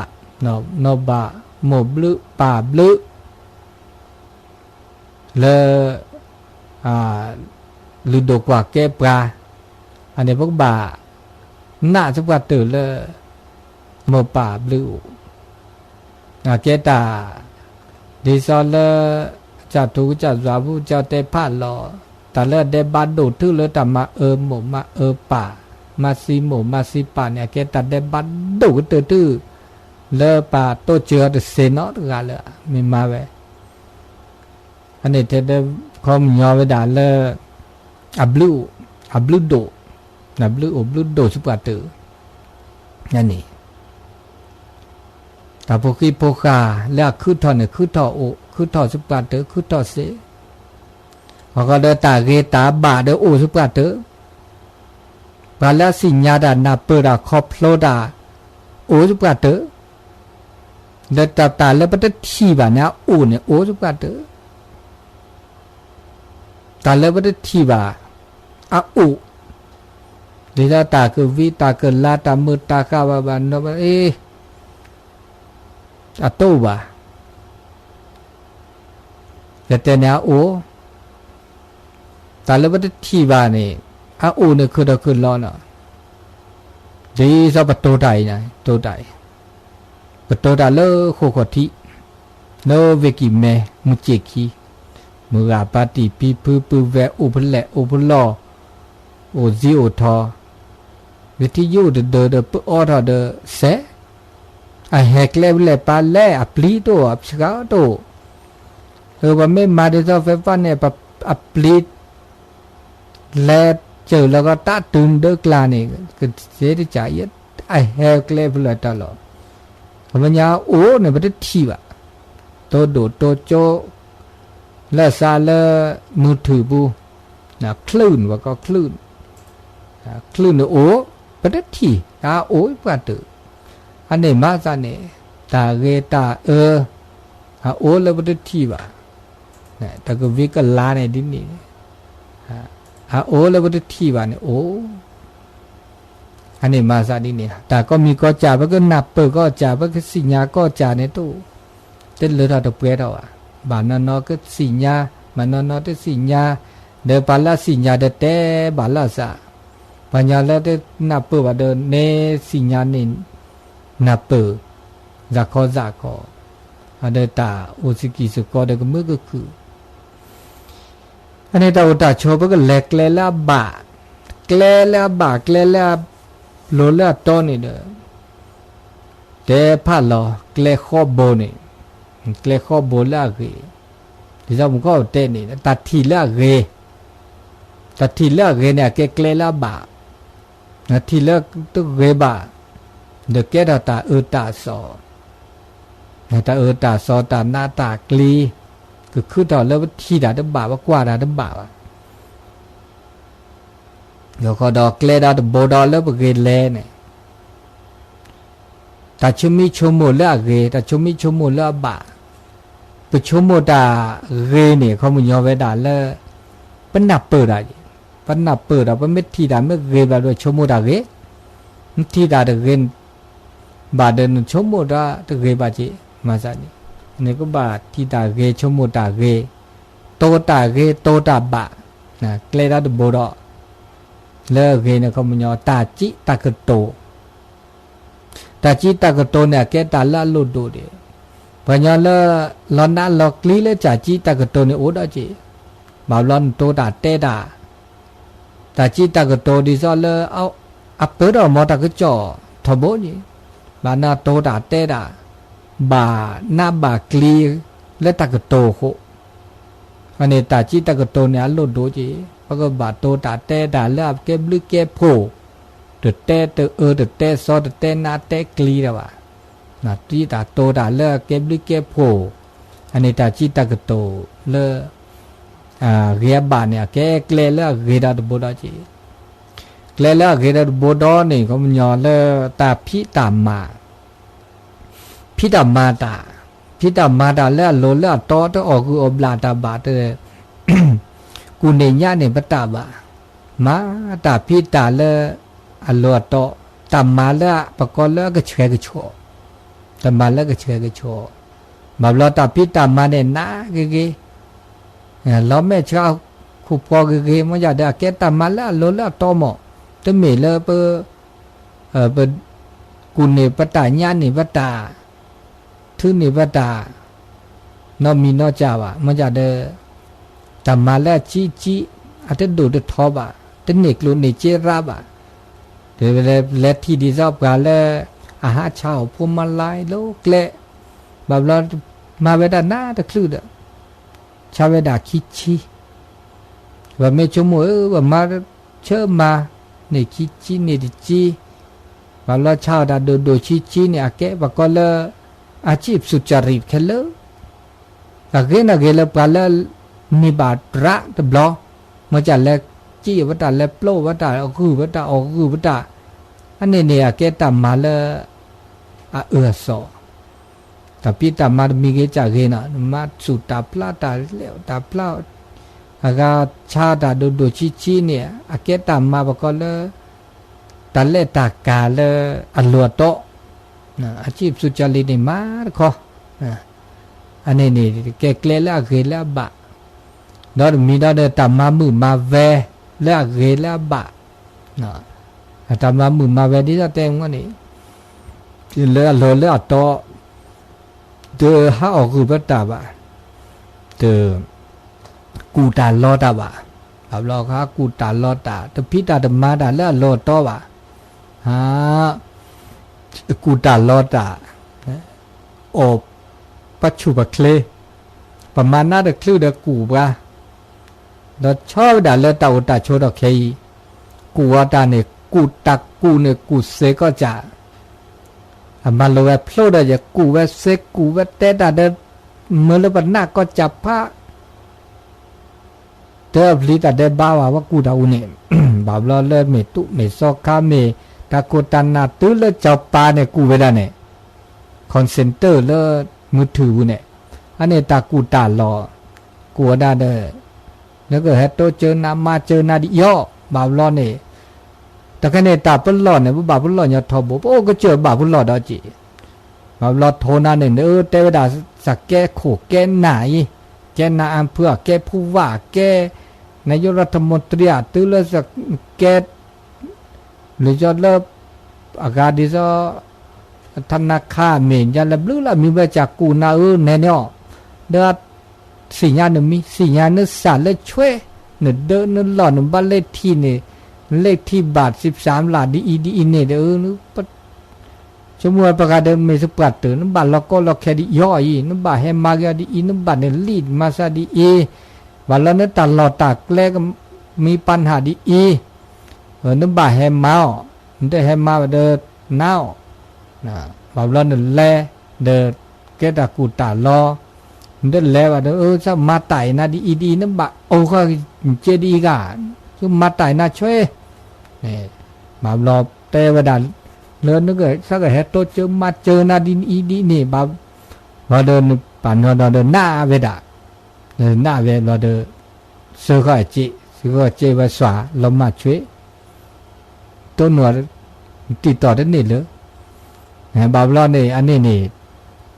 โมบลูปาบลูเลลูดกว่าแกปลาอันนี้พวกบาหน้าสักว่าตื่นเลยโมปาบลูแกตาดิซอลเลจัดถูกจัดสาบุจัดเตพาลอ แต่ละเดบัดดูทึเลยแต่มาหมูมาป่ามาซีหมูมาซีป่าเนี่ยแกตัดเดบัดดูตื้อเลอป่าโตเจือเดเซนอตกันเลยมีมาเวอันนี้เธอเดคอมยอเวดาเลอับลูโดอับลูโดสุปาตือนั่นนี่แต่พวกที่พวกข้าแล้วคือทอเนี่ยคือทอโอคือทอสุปาตือคือทอเสพอก็เดตาเกตาบาเดโอสุปาตือบาแล้วสิญญาดานาเปดาคอพโลดาโอสุปาตือเดตาแล้วปฏิทีบาเนี่ยโอเนี่ยโอสุปาตือตาเลบดทีบาอาอุดีตาตาคือวิตาคือลาตามือตาคาบาบานโนอาโตบาแต่เนี่ยโอตาเลบดทีบาเนี่ยอาอุเนี่ยคือล้อเนาะดีซะปะโตไดนะโตไดปะโตไดเลโคโคทิโนเวกิเมมุจิคีมืออาปาติปีปืเวอุพเลอุพลอโอซิโอทอวิธียูเดปออร์เดเซอะเฮกเลเลปาเลอัปลีโตอัปสกาโตว่าไม่มาเดซอเฟฟันเนี่ยอัปลีเลเจอแล้วก็ตาตึงเดกลานี่ก็เสียใจยัดอะเฮกเลเลตลอดมันยาโอเนี่ยมันทีบะโตโดโตโจและซาเลมือถือบูนะคลื่นว่าก็คลื่นโอ้ประเด็นที่โอ้ยปะตืออันนี้มาซะเนี่ยตาเกตาโอ้แล้วประเด็นที่ว่าเนี่ยแต่ก็วิกลาเนี่ยดินี่โอ้แล้วประเด็นที่ว่าเนี่ยโอ้อันนี้มาซะดิเนี่ยแต่ก็มีก็จ่าก็นับเปิดก็จ่าก็สิญญาก็จ่าในตู้เต้นเลยเราตะเปียเราบานนอก็สิญญามันนอเตสิญญาเดปาลาสิญญาเดเตบาลาซาปัญญาแล้วเดนับเปิดว่าเดเนสิญญานินนับเปิดจากขออันเดตาโอสิกิสกอเดก็มือก็คืออันนี้ตาอุตาโชบก็เล็กเลลาบาโลลาตอนี่เดเตพาลอเกลขอบโบนี่เกลขอบโบลาเกดิซามุก็เตนี่ตัดทีลาเกเนี่ยเกลลาบาทีละตุเกบาเดเกดาตาตาซอตาตาซอตานาตากลีคือตอนแล้วทีดาดบาว่ากว่าดาดบาว่ะเดี๋ยวก็ดอกเกลดาดโบดอแล้วเกเลเนี่ยตาชุมิชโมละเกตาชุมิชโมละบาปชโมตาเกเนี่ยเขามุญยอเวดาแล้วปนับเปิดอะไรปนับเปิดเราไม่ทีดาไม่เกบาด้วยชโมตาเกทีดาเกนบาเดินชโมตาตะเกบาจีมาซานี่นี่ก็บาทีดาเกชโมตาเกโตตาเกโตตาบานะเกลดาดโบดอแล้วเกเนี่ยเขามุญยอตาจิตากโตตาจิตากโตเนี่ยแกตาละลุดโดเดปัญญาละลอนนาลอกลีเลจ่าจิตากโตเนี่ยโอดอจิบ่าวลอนโตตาเตดาตาจิตากโตดิซอเลเอาอัปเปอร์มอตากจ่อทบนี่บานาโตตาเตดาบานาบากลีและตากโตโคอันนี้ตาจิตากโตเนี่ยลุดโดจิปะก็บาโตตาเตดาแล้วเก็บลึกเก็บโพเดเตเดเตซอเดเตนาเตกลีดาวะนะที่ตาโตตาเลเก็บลึกเก็บโพอันนี้ตาจิตากโตเลเรียบานเนี่ยแกเกลเลเกดาดโบดาจีเกลเลเกดาดโบดอนี่ก็มันยอเลตาพิตามาตาเลโลเลตอตออกูอบลาตาบาเตกูเนญาเนี่ยปตาบามาตาพิตาเลอโลตอตามาเลปะกอเลก็เชกโชตามาเลก็เชกโชมาลอตาพิตามาเนี่ยนะเกเราไม่ชอบคู่พอเกมันจะได้แก่ตามาละโลละตอมอตเมเลเปเปกุเนปตาญาณิปตาทุเนปตานอมีนอจาวะมันจะได้ตามาละจิ อาจจะดูดทอบะแต่เนกลูเนเจราบะเดี๋ยวเลที่ดีชอบกันแล้วอาหารเช้าพวกมาลายโลกเละแบบเรามาเวลาหน้าตะคลื่นชาวเวลาคิดชีว่าไม่ชั่วโมงว่ามาเชื่อมาในคิดชีในดิจีแบบเราชาวดาโดชีเนี่ยอาเกะว่าก็เลยอาชีพสุจริตแค่เลยแต่เกณฑ์อะไรแล้วกันแล้วมีบาดระตบล้อมาจากแล้วจี้วัดตาแล้วโปรวัดตาเอาคือวัดตาเอาคือวัดตาอันนี้เนี่ยแกตามมาแล้วสอแต่พี่ตามมามีเกจากเกนะมาสุดตาพลาตาเลี้ยวตาพลาอากาชาตาโดชีเนี่ยแกตามมาบอกก็เลยตาเล่ตากาเลยอันลัวโตอาชีพสุจริตนี่มาขออันนี้นี่แกเกลแล้วเกลแล้วบะดอมีดอตามมามือมาเวแล้วเกแล้วบะตามมามือมาเวนี่จะเต็มกว่านี้เลือดเลือดโตเดือห้าออกคือบัตตาบะเดือกูตาลอตาบะแบบเราค่ะกูตาลอตาแต่พี่ตาดมาตาเลือดลอตโตบะฮะกูตาลอตาโอปัจจุบันเคลประมาณน่าจะคลื่นเด็กกูปะเราชอบด่าเลยตาอุตาโชดอกเคยกูว่าตาเนี่ยกูตักกูเนี่ยกูเสก็จะมาเลยว่าพลดจะกูว่าเสกกูว่าเตดาเดเมื่อเลยวันหน้าก็จับผ้าเธอผลิตเดบ้าว่ากูดาวเนี่ยบาบลอเลยเมตุเมซอกคาเมตะโกตันนาตื้อเลยจับปลาเนี่ยกูเวลาเนี่ยคอนเซนเตอร์เลยมือถือเนี่ยอันนี้ตากูตาลอกูได้เด้อแล้วก็เฮตโตเจอนามาเจอนาดิย่อบาบลอเนี่ยแต่แค่เนี่ยตาเปิ้ลหลอดเนี่ยบาปเปิ้ลหลอดอย่าทอบโอ้ก็เจอบาปเปิ้ลหลอดเอาจีบาปหลอดโทนาเนี่ยเทวดาสักแก้โขแก้ไหนแก้นาอำเภอแก้ผู้ว่าแก้นายกรัฐมนตรีตื้อเลยสักแก้หรือจะเลิกอากาศดีซะธนาคารเมียนยันละบลูละมีเบจากกูนาแน่เนี่ยเดือดสิ่งยาหนึ่งมีสิ่งยาหนึ่งสารเลยช่วยหนึ่งเดินหนึ่งหลอดหนึ่งบ้านเลขที่เนี่ยเลขที่บาท13หลาดดีเนี่ยนึกปัดชั่วโมงประกาศเดิมไม่สกัดตื่นน้ำบาทเราก็เราแค่ดีย่อยน้ำบาทให้มากดีน้ำบาทเนี่ยลีดมาซาดีบาทเราเนี่ยตัดหลอดตากแรกมีปัญหาดีน้ำบาทให้เมาได้ให้มาเดินเน่าบาทเราเนี่ยแลเดินแกตะกูตาลอเดินแล้วว่าจะมาไต่นะดีน้ำบาทโอ้ก็เจดีกันคือมาไต่น่าช่วยนี่มารอเตวดาเลินนึกเลยสักเหตุโตเจอมาเจอนาดินดีนี่บาเราเดินป่านเราเดินหน้าเวดาเดินหน้าเวเราเดินเสือก็จีเสือก็เจวสวาเรามาช่วยตัวหนวดติดต่อได้นี่เลยบาเราเนี่ยอันนี้นี่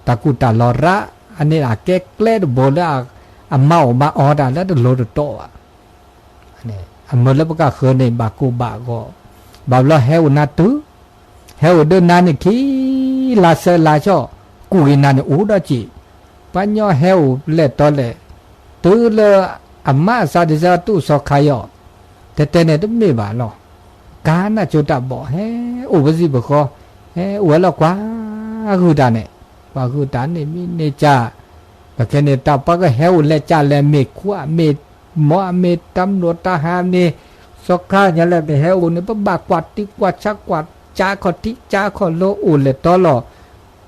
ตะกุตาลอระอันนี้อาเก็กเล่ดโบแล้วเมามาออดาแล้วเดินโลดโตเนี่ยอันเมื่อแล้วก็เคยในบากูบาก็บาเราเฮวนาตุเฮวเดินนานขี้ลาเซลาช่อกูอินานอูดจีปัญญาเฮวเล่ตอเล่ตื้อเลยอามาซาดิซาตุสอขายอแต่เนี่ยต้องมีบาลอการน่ะจุดดับบ่เฮอุปสิบก็เฮอวละกว่าคือดานเนี่ยว่าคือดานเนี่ยมีเนจ่าแต่แค่เนี่ยตาปะก็เฮวเล่จ่าเล่เมฆขั้วเมฆหมอเมฆตำรวจทหารนี่สกข้าอย่างไรไปเฮวเนี่ยปะบากกวาดติกวาดชักกวาดจ้าขอทิจ้าขอโลอุเลตลอ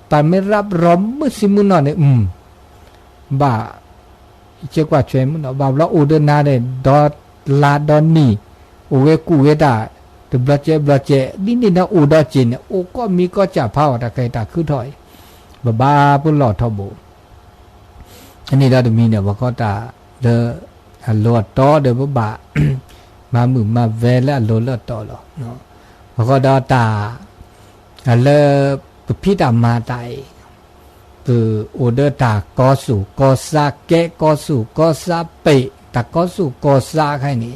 แต่ไม่รับรอมมือสิมุนเนี่ยบ่าเชื่อกว่าช่วยมุนบ่าเราอุดนาเนี่ยดอลาดอนนี่อุเวกูเวดาตบลาเจนี่นะอุดาจินเนี่ยโอ้ก็มีก็จะเผาตะไคร้ตาคือถอยบ้าปุ่นหลอดทบอันนี้เราจะมีเนี่ยว่าก็ตาเดอหลอดต่อเดอบ่ามามือมาเวลหลอดต่อหรอเนาะว่าก็ดอตาเลพิดามาไตคือโอเดตากอสุกอซาเกกอสุกอซาเปตากอสุกอซาใครนี่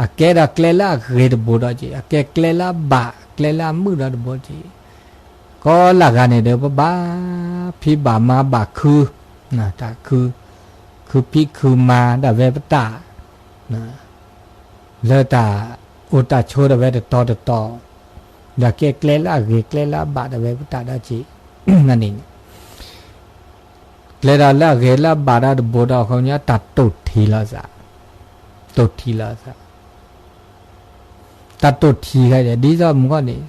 อะเกดาเคลลาเรดบูดจีอะเกเคลลาบะเคลลามือดบูจีก็หลักการเนี่ยเดอบ้าพี่บามาบาคือนะตาคือพี่คือมาดาเวปตานะ เลตาอุตาโชดเวตต่อดาเกเกลละเกเกลละบาดเวพุตาดาจินั่นนี่เลดาละเกละบาดาโบดาเขาเนี่ยตัดตุทีละซะตุทีละซะตัดตุทีใครเดี๋ยวดีจ้ะมึงก็นี่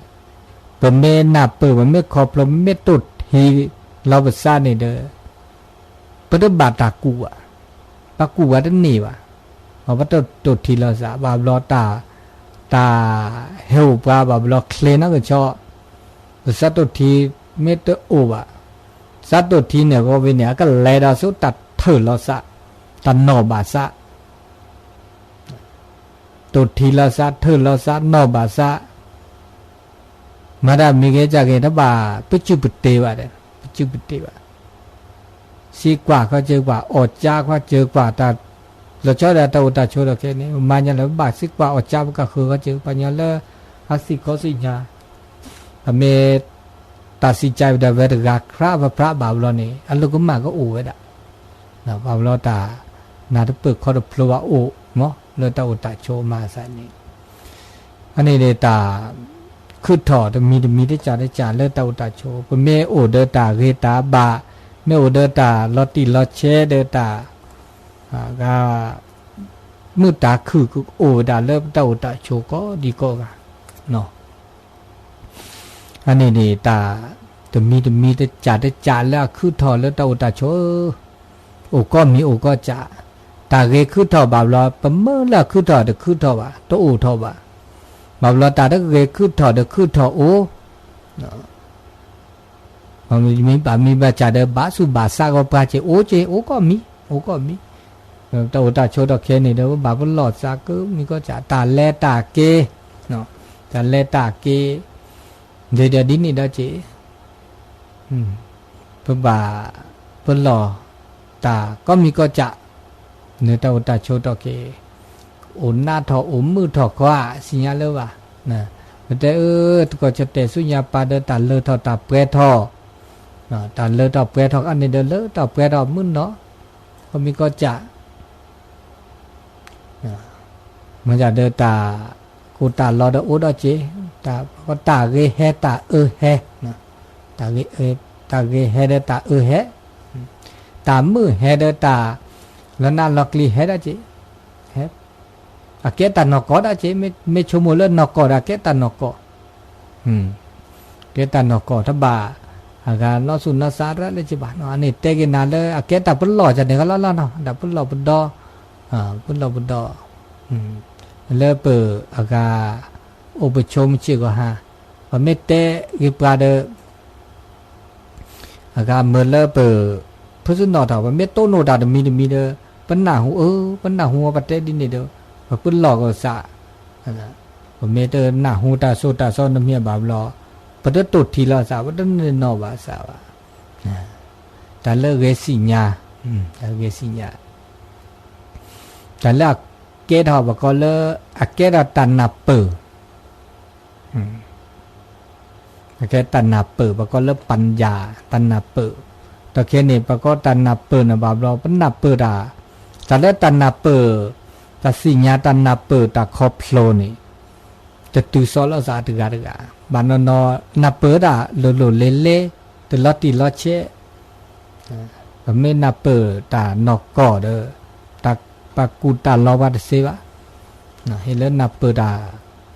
เปิดเมนับเปิดเมขอบเปิดเมตุทีเราภาษานี่เด้อเปิดบาตากูอะปากูว่าดันนี่วะเอาว่าตุทีละซะบาบลอตาเฮลปาบาบลอเคลนะก็ชอสัตตุทีเมตโอวะสัตตุทีเนี่ยก็เป็นเนี่ยก็เลดาสุตัดเถิดละซะตันนอบาซะตุทีละซะเถิดละซะนอบาซะมาดามีเกจากเกทบาปิจุปเตวะเด้ปิจุปเตวะซีกว่าเขาเจอกว่าอดจากว่าเจอกว่าตาเราชอบแต่ตัวตาโชดแค่นี้มันยังแล้วบาดซิกว่าอดจากก็คือเขาเจอปัญญาเลฮัสิเขาสิญาอเมตัดสินใจแบบเวรกาคราบพระบาปเราเนี่ยอันลูกมาก็โอ้ยด่ะนะบาปเราตานาทุเปิดข้อพลัวโอ้เนาะเราตาอุตาโชมาสันนี่อันนี้เดตาคือถอดมีได้จ่าเลือตาอุตาโชเป็นเมโอเดตาเรตาบาเมโอเดตาลอติลอเชเดตาก็มือตาคือโอ้ดาเลิกตาอุตาโชก็ดีก็กันเนาะอันนี้นี่ตาจะมีได้จ่าแล้วคือถอดแล้วตาอุตาโชโอ้ก็มีโอ้ก็จ่าตาเกคือถอดบาปเราประเมินแล้วคือถอดว่าตัวโอ้ถอดว่าบาปเราตาได้เกคือถอดโอ้มันมีบาจ่าเดบาสุบาซาก็ปาเจโอ้ก็มีตาอุตาโชดอกแค่นี้เด้อบาปหลอดซาก็มีก็จ่าตาแลตาเกเนาะตาแลตาเกเดี๋ยวดินี่ได้เจเพื่อบาเพื่อหล่อตาก็มีก็จะเนื้อตาอุตาโชตอเกโอนหน้าถอโอนมือถอกว่าสิญญาเลยวะนะแต่ก็จะแต่สุญญาปาเดตาเลอถอตาเปรทอตาเลอถอเปรทออันนี้เดเลอถอเปรทอมึนเนาะก็มีก็จะมันจะเดตากูตาลอดโอดเจตาก็ตาเกเฮตาเฮนะตาเกเฮเดตาเฮตามือเฮเดตาแล้วน่าล็อกลีเฮดเจเฮอาเกตานอกอดเจไม่ชโมเลนอกอดอาเกตานอกอเกตานอกอทบาอาการนอสุนนสาระเลยจิบานอันนี้เตกินาเลอาเกตาปุ่นหล่อจะเด็กก็แล้วเนาะดาปุ่นหล่อปุ่นดอปุ่นหล่อปุ่นดอเลเปออากาอุปชมชิกฮะพอไม่เตะกิปราเดอากาเมื่อเลเปอพระสุนทรถามว่าไม่โตโนดามีเดปัญหาหัวประเทศดินเดอพอปุ่นหลอกก็สะพอไม่เตอหน้าหูตาโซตาซ้อนน้ำเมียบาบลอพอเตอตุดทีละสาวว่าต้องนอบาสาวแต่เลิกเกสิญาแต่เกสิญาแต่เลิกเกตหอบก็เลอเกตตันนับเปิแค่ตันนับเปิดก็เลิปัญญาตันนับเปิดแต่แค่นี้ปก็ตันนับเปิดนะบาบเราปันนับเปิดอ่ะแต่แล้วตันนับเปิดแต่สิ่งนี้ตันนับเปิดแต่ครอบโลนี่จะตุยซอลสาตึกอะบานนอนับเปิดอ่ะโลเล่แต่ลอติลอเชไม่นับเปิดแต่นอกก่อเด้อแต่ปากูตาลอวัดเสวะเห็นแล้วนับเปิดอ่ะ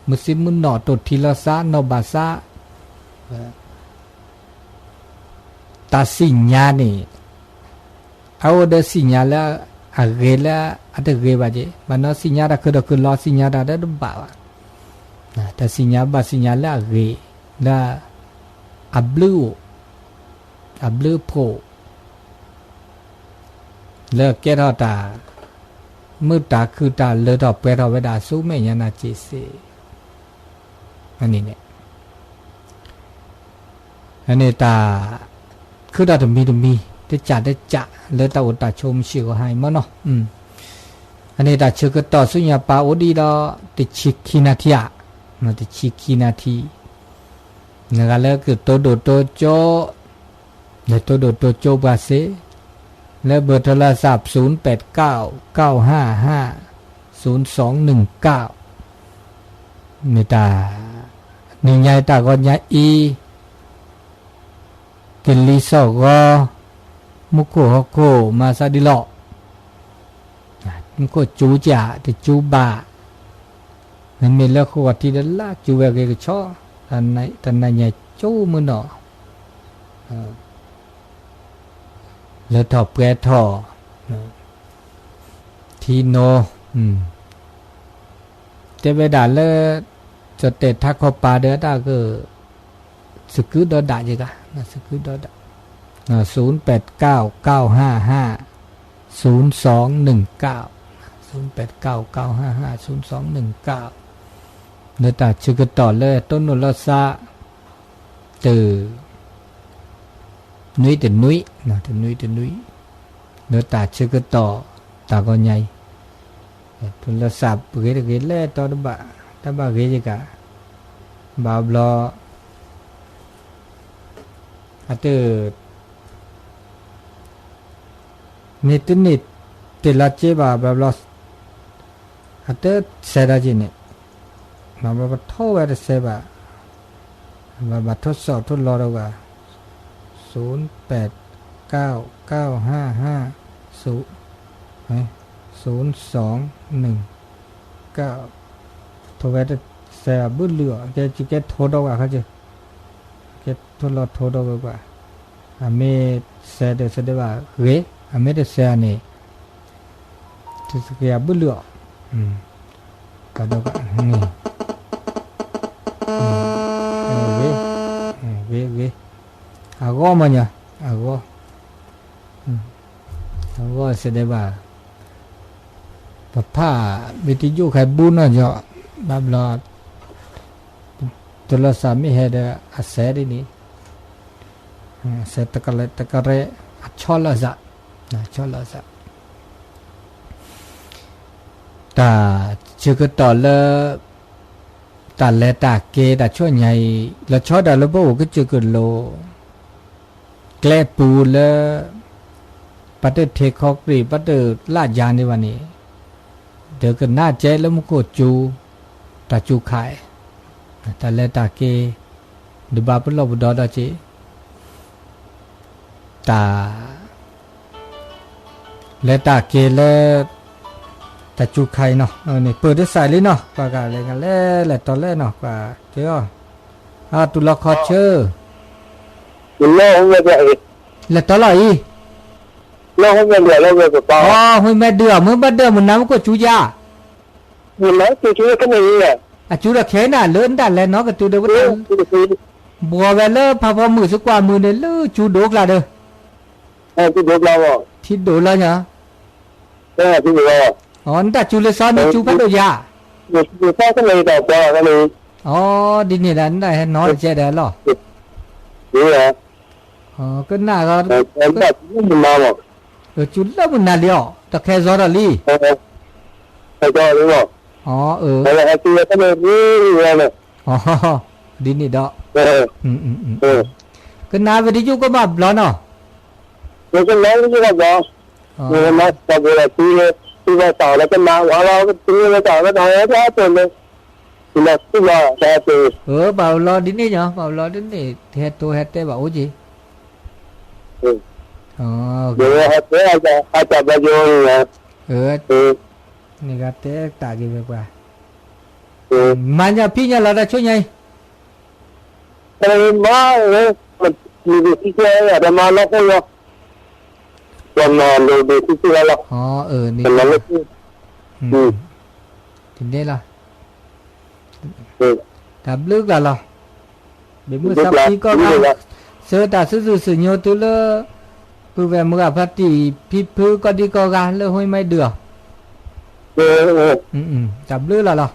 มุสิมุนนอตดทีละซานอบาซาตาสิญญานี่เอาเดสิญญาแล้วอะเกละอะเตเกบาเจมันอสิญญาดะคือดคือลอสิญญาดะเดดุบาวะแต่สิญญาบาสิญญาละเกละอับลูโพเลเกตอตามือตาคือตาเลดอเปรอเวดาสุเมญนาจิเสอันนี้เนี่ยอันนี้ตาคือตามีได้จ่าเลตาอุตาชมชิวให้มั้งเนาะอันนี้ตาเชื่อก็ต่อสุญญาปาอุดีดอติชิกินาทีอะนะติชิกินาทีนั่นก็เลยคือโตโดโตโจเนี่ยโตโดโตโจบาเซและเบอร์โทรศัพท์0899550219 มีตานี่ใหญ่ตาก็ใหญ่อีกินลีสอก็มุกโกฮอกโกมาซาดิลอมุกโกจูจ่าติจูบานั่นมีแล้วก็ที่นั่นละจูเวกก็ชอตันไหนใหญ่จูมือหนอแล้วถอเปรทอทีโนเจเวดาเลจะเตะทักเข้าป่าเดือดาก็สกุดอดาจิกะนะสกุดอดา0899550219เนื้อตาชื่อก็ต่อเลยต้นนุลซาตื่นุ้ยแต่นุ้ยนะแต่นุ้ยเนื้อตาชื่อก็ต่อตาก็ใหญ่ตุลซาเกเรเล่ตอนบ่าถ้าบ่าเกจิกะบาบลออาเตนิดเตลัดเจบาบลออาเตเซดาจิเนมาบาท่อเวรเซบาบาทดสอบทดลองเราว่า0899550219โทรเวรเซบาบุญเหลือแกจิแกโทรดอกเขาจะแกทดลองโทรดอกว่าอเมเซเดเดว่าเรอเมเดเซนี่ที่สเกียบุญเหลือก็ดอกนี่เวอาโกมันเนี่ยอาโกเสด็จว่าปะผ้าวิทยุใครบุญน่ะเจาะบับลอโทรศัพท์ไม่เห็นอาศัยนี่เสตะกะเรชอลซะนะชอลซะตาชื่อก็ต่อเลยตาเลตาเกตาช่วยใหญ่แล้วชอดาลบ่ก็จือกุโลแกลปูเลปัตเตเทคอกรีปัตเตลาดยานในวันนี้เดี๋ยวก็น่าเจแล้วมุกจูตาจูขายตาเลตาเกดบาปลบดอดาเจตาเลตาเกเลแต่จูไข่เนาะนี่เปิดได้ใส่เลยเนาะกว่ากันเลยกันแล้วตอนแรกเนาะกว่าเจ้าตุลาคอเชอร์โลกไม่ได้แล้วตอนไหนโลกไม่ได้โลกไม่ได้อ๋อหุ่นแม่เดือมือบัดเดือมันน้ำก็จูยาหุ่นแล้วจูก็ไม่มีอ่ะจูระแค่น่ะเลื่อนดันแล้วเนาะก็จูเดือบัวเวลพอมือสักกว่ามือเนี่ยลื้อจูโดกละเด้อจูโดกแล้วที่โดแล้วเนี่ยที่โดแล้วอ๋อแต่จูเลซอนนี่จูพัดโดยาอยู่ใต้ก็เลยแบบว่าก็เลยอ๋อดินี่แหละนั่นได้น้อยเจ๊ได้หรอนี่แหละอ๋อก็น่าก็แบบมันมาหมดจูแล้วมันน่าเลี้ยวแต่แค่ซอร์ลี่แค่ซอร์ลี่หรออ๋อแล้วจูก็เลยนี่เลยอ๋อดินี่ดอกก็น่าไปที่จูก็มาบล้อเนาะแล้วก็แล้วก็แบบนี่มาตะโกนที่ว่าต่อแล้วก็มาว่าเราก็ตีมาต่อแล้วได้ตัวเลยที่ว่าได้ตัวbảo lo đến đây nhở bảo lo đến để hết tôi hết tê bảo gì rồi hết tê ai chả bao nhiêu này gạt tê tạ gì vậy qua mà nhà phi nhà là đã chơi nhảy má mình đi chơi ở đây mà nó không được còn đồ đi chơi là này thì đây là đạp nước là để mưa sắp đi con sơ ta sử nhiều thứ lơ cứ về mưa phát thì phi phư con đi co gà lơ hôi may được đạp nước là đạp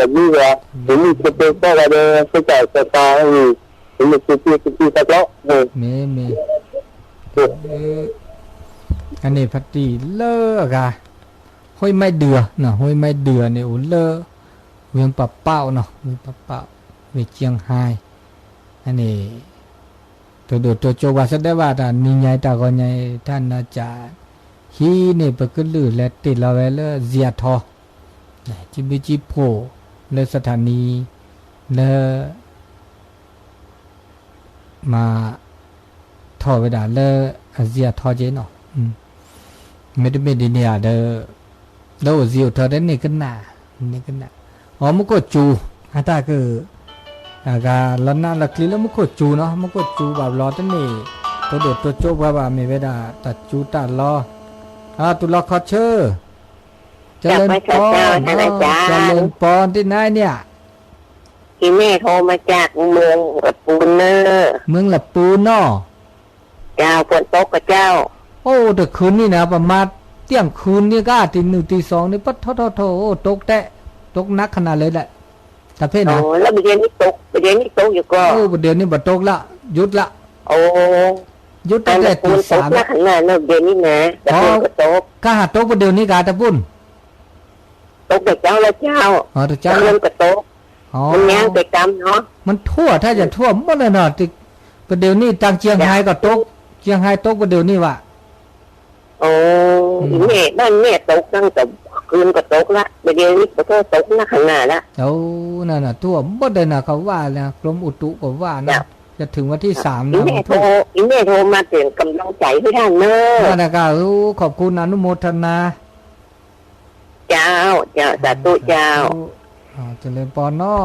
nước là mình sẽ có là để cái cái ta mình sẽ ta đó mê anh này phát thì lơ gà hôi may được nè hôi may được này uống lơเวียงปะเป้าเนาะเวียงปะเป้าเวียงเชียงไฮ้อันนี้ตัวโจวาสได้ว่าท่านนิยายตาก็ใหญ่ท่านอาจารย์ฮีนี่ปะกลือและติดละเวลเจียทอจิบิจิโพ เลสถานีเลมาทอเวดาเลอาเซียทอเจเนาะไม่ได้เนี่ยเด้อแล้วเซียวทอได้นี่กันน่ะอ๋อมันก็จูอาตาคืออากาลนาลักลีแล้วมันก็จูเนาะมันก็จูแบบรอตันนี่ตัวโดดตัวโจบว่าไม่เวดาตัดจูตารอตุลาคอเชอร์เจริญปอนเจริญปอนที่ไหนเนี่ยที่แม่โทรมาจากเมืองละปูนเนอร์เมืองละปูนเนาะเจ้าฝนตกกับเจ้าโอ้แต่คืนนี่นะประมาณเที่ยงคืนนี่ก็ตีหนึ่งตีสองนี่ปัดโถตกตกนักขนาดเลยแหละแต่เพ่นะโอ้แล้วประเดี๋ยวนี้ตกอยู่ก็โอ้ประเดี๋ยวนี้บัดตกละหยุดละโอ้หยุดตั้งแต่ตีสามนักขนาดนั้นเดี๋ยวนี้นะแต่ฝนก็ตกก็หาตกประเดี๋ยวนี้กาตะปุ่นตกแต่เจ้าแล้วเจ้าอ๋อแต่เจ้าเริ่มก็ตกมันแง้งแต่กำเนาะมันทั่วถ้าจะทั่วหมดเลยเนาะประเดี๋ยวนี้ทางเชียงไฮ้ก็ตกเชียงไฮ้ตกประเดี๋ยวนี้ว่ะโอ้แม่บ้านแม่ตกตั้งแต่คืนก็ตกละประเดี๋ยวนี้ก็ตกนักขนาดละโอ้นั่นน่ะทั่วหมดเลยนะเขาว่านะกรมอุตุก็ว่านะจะถึงวันที่3นะแม่โทรมาเตือนกำลังใจให้ท่านเนอะนั่นก็ขอบคุณอนุโมทนาเจ้าสาธุเจ้าเจริญปอนเนาะ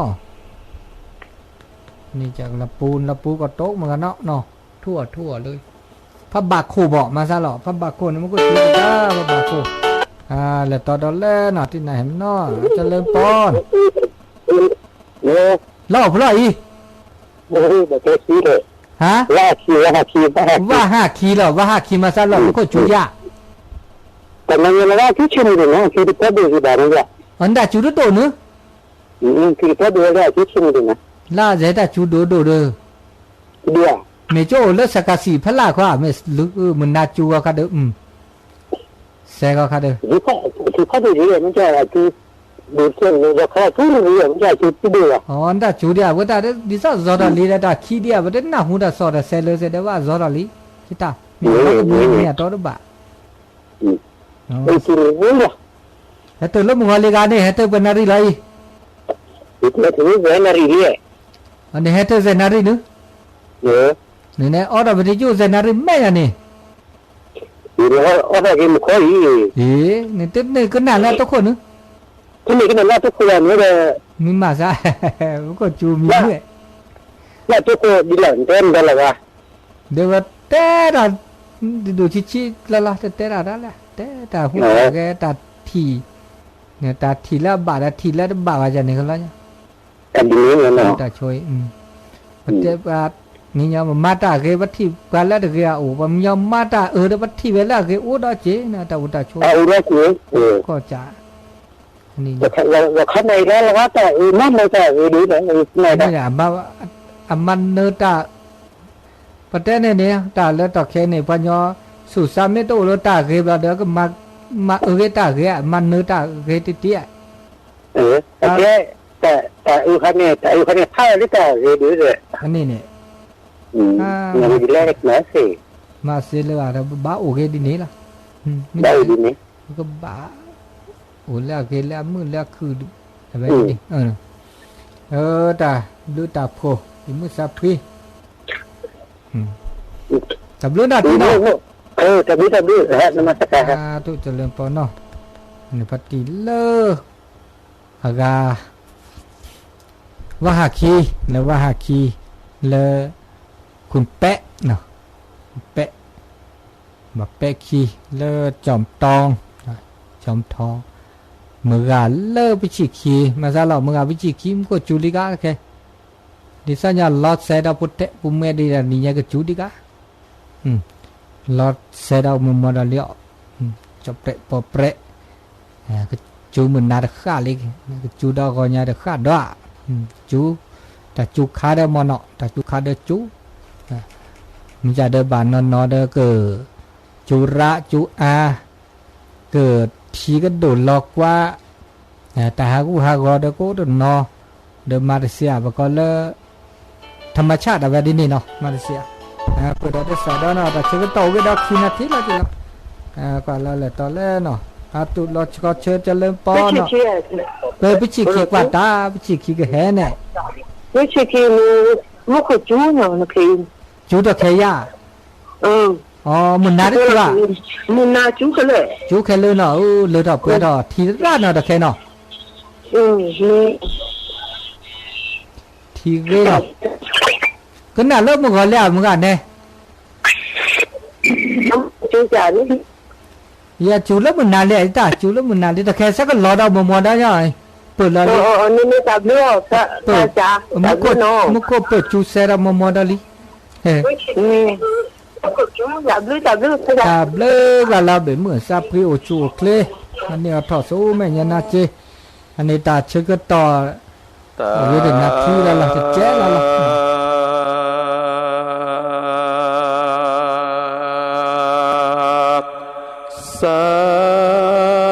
นี่จากละปูก็โต๊ะเหมือนกันเนาะทั่วเลยพระบาครูบอกมาซะหรอพระบาครูนี่มันก็ชื่อจ้าพระบาครูแล้วตอนดอลเลเนาะที่ไหนเนาะเจริญปอนเล่าเพราะอีแบบเจ๊ซีเลยฮะว่า5 คีเหรอว่า5 คีมาซะหรอมันก็จุยะแต่มันยังว่าที่ชิมอยู่นะคือก็ดูที่แบบนี้อันดาจุดโตเนอะคือก็ดูได้ที่ชิมอยู่นะลาเจดาจุดโดเด้อเดี๋ยวเมโจเลสกาสีพละค่ะเมลึกมันนาจูก็เด้อเซก็ค่ะเด้อที่เขาดูอยู่มันจะคือดูเส้นแล้วเขาทุกเรื่องมันจะจุดที่ดูอ๋ออันดาจุดอ่ะว่าแต่ดิซะซอดาลีดาคีเดียว่าแต่น่าหูดาซอดาเซเลเซเดว่าซอดาลีคิตามีเนี่ยตอดบะไอ้ที่นี่ล่ะแต่แล้วมึงอะไรกันเนี่ยแต่เป็นนารีไรแต่ถึงเป็นนารีเลยอันนี้แต่เป็นนารีเนอะเนี่ยออร์ดเป็นจู่เป็นนารีไม่อะเนี่ยออร์ดกินไม่ค่อยเนี่ยแต่เนี่ยก็น่าละทุกคนเนอะที่นี่ก็น่าละทุกคนเนี่ยมีมาซะมันก็จูมีด้วยแล้วทุกคนดีหลังเต้นได้หรอวะเดี๋ยวแต่ละดูชิละแต่ละแต่หัวแกตัดทีเนี่ยตัดทีแล้วบาดทีแล้วบาดจะเนี่ยเขาละเนี่ยแต่ดีเนี่ยเนาะตัดช่วยแต่ว่านี่ยามมาตาเกวัดที่กันแล้วเกโอ้บางยามมาตาเวัดที่เวลาเกโอ้ดาเจนะแต่อุตาช่วยอุตาช่วยก็จะนี่เราข้างในแล้วว่าแต่นั่นเลยแต่ดีเลยในนั่นแหละมันเนื้อตาประเทศเนี่ยตาแล้วตอกแค่เนี่ยพญอสุสามเมตโตแล้วตาเกบแล้วเดี๋ยวก็มาตาเกมันเนื้อตาเกติเตี้ยแต่คันเนี่ยผ้าหรือตาเกดีเลยอันนี้เนี่ยยังไม่ได้เล็กนะสิมาเสียเลยว่าบ้าโอเคดีนี่ล่ะได้ดีนี่ก็บ้าโอ้แล้วเกแล้วมือแล้วคืออะไรนี่ตาดูตาโพมือสับพี่ตับลุ้นได้ที่ไหนตับดูนมัสการทุกเจริญปอนเนาะนี่พัดกีเลอากาว่าหาคีแล้วว่าหาคีเลคุณแปะเนาะแปะมาแปะคีเลจอมทองเมื่อเลไปฉีกคีมาซะเราเมื่อไปฉีกคีมันก็จูลิกาแค่ดิสัญญาลอดเซดาพุทธปุ่มเมดีรานี่ก็จูลิกาลอดเซดามุมมาดาลิโอจบเปะปอเปะก็จูมันนาดข้าเลยก็จูดอกอนยาดข้าด้าจูแต่จูขาได้มอนอแต่จูขาได้จูมันจะได้บานนอได้เกิดจูระจูอาเกิดทีก็โดนหลอกว่าแต่หากหากได้ก็โดนนอเดิมมาเลเซียบก็เลยธรรมชาติอะไรดีนี่เนาะมาเลเซียเปิดได้สาดเนาะแต่เชื่อก็โตก็ได้คินาทีละทีละก็แล้วแหละตอนแรกเนาะ อาตุลอชก็เชิญเจริญปอ ไม่ เนาะ เชื่อ เปิดไปฉีกขีกว่าตาไปฉีกขีกแห่เนี่ย ไม่เชื่อคือลูกขจูเนาะนะคือ จูตะแคย่า เออ อ๋อมุนนาดิว่า มุนนาจูกันเลย จูแค่เลยเนาะเลยดอกเปิดดอกทีละเนาะตะแคเนาะ นี่ ทีเกเนาะก็น่าเลิกมึงก็แล้วมึงกันเนี่ย จูจ่านี่ อย่าจูแล้วมุนนาเลยตาจูแล้วมุนนาเลยตะแคสักก็รอดเอามอได้ยังไงเปิดแล้ว นี่ตับเลือดจ่า มุ ตับ ก เลือดเนาะ มุกเปิดจูเซรามอดาลีเฮ้ นี่ตับเลือดตับเลือด ตาเบลกะลาเบเหมือนซาพริโอจูเคลอันนี้ทอสู้แม่ยานาเจอันนี้ตาเชก็ต่อเวทนาทีแล้วล่ะจะแจ้แล้วล่ะสา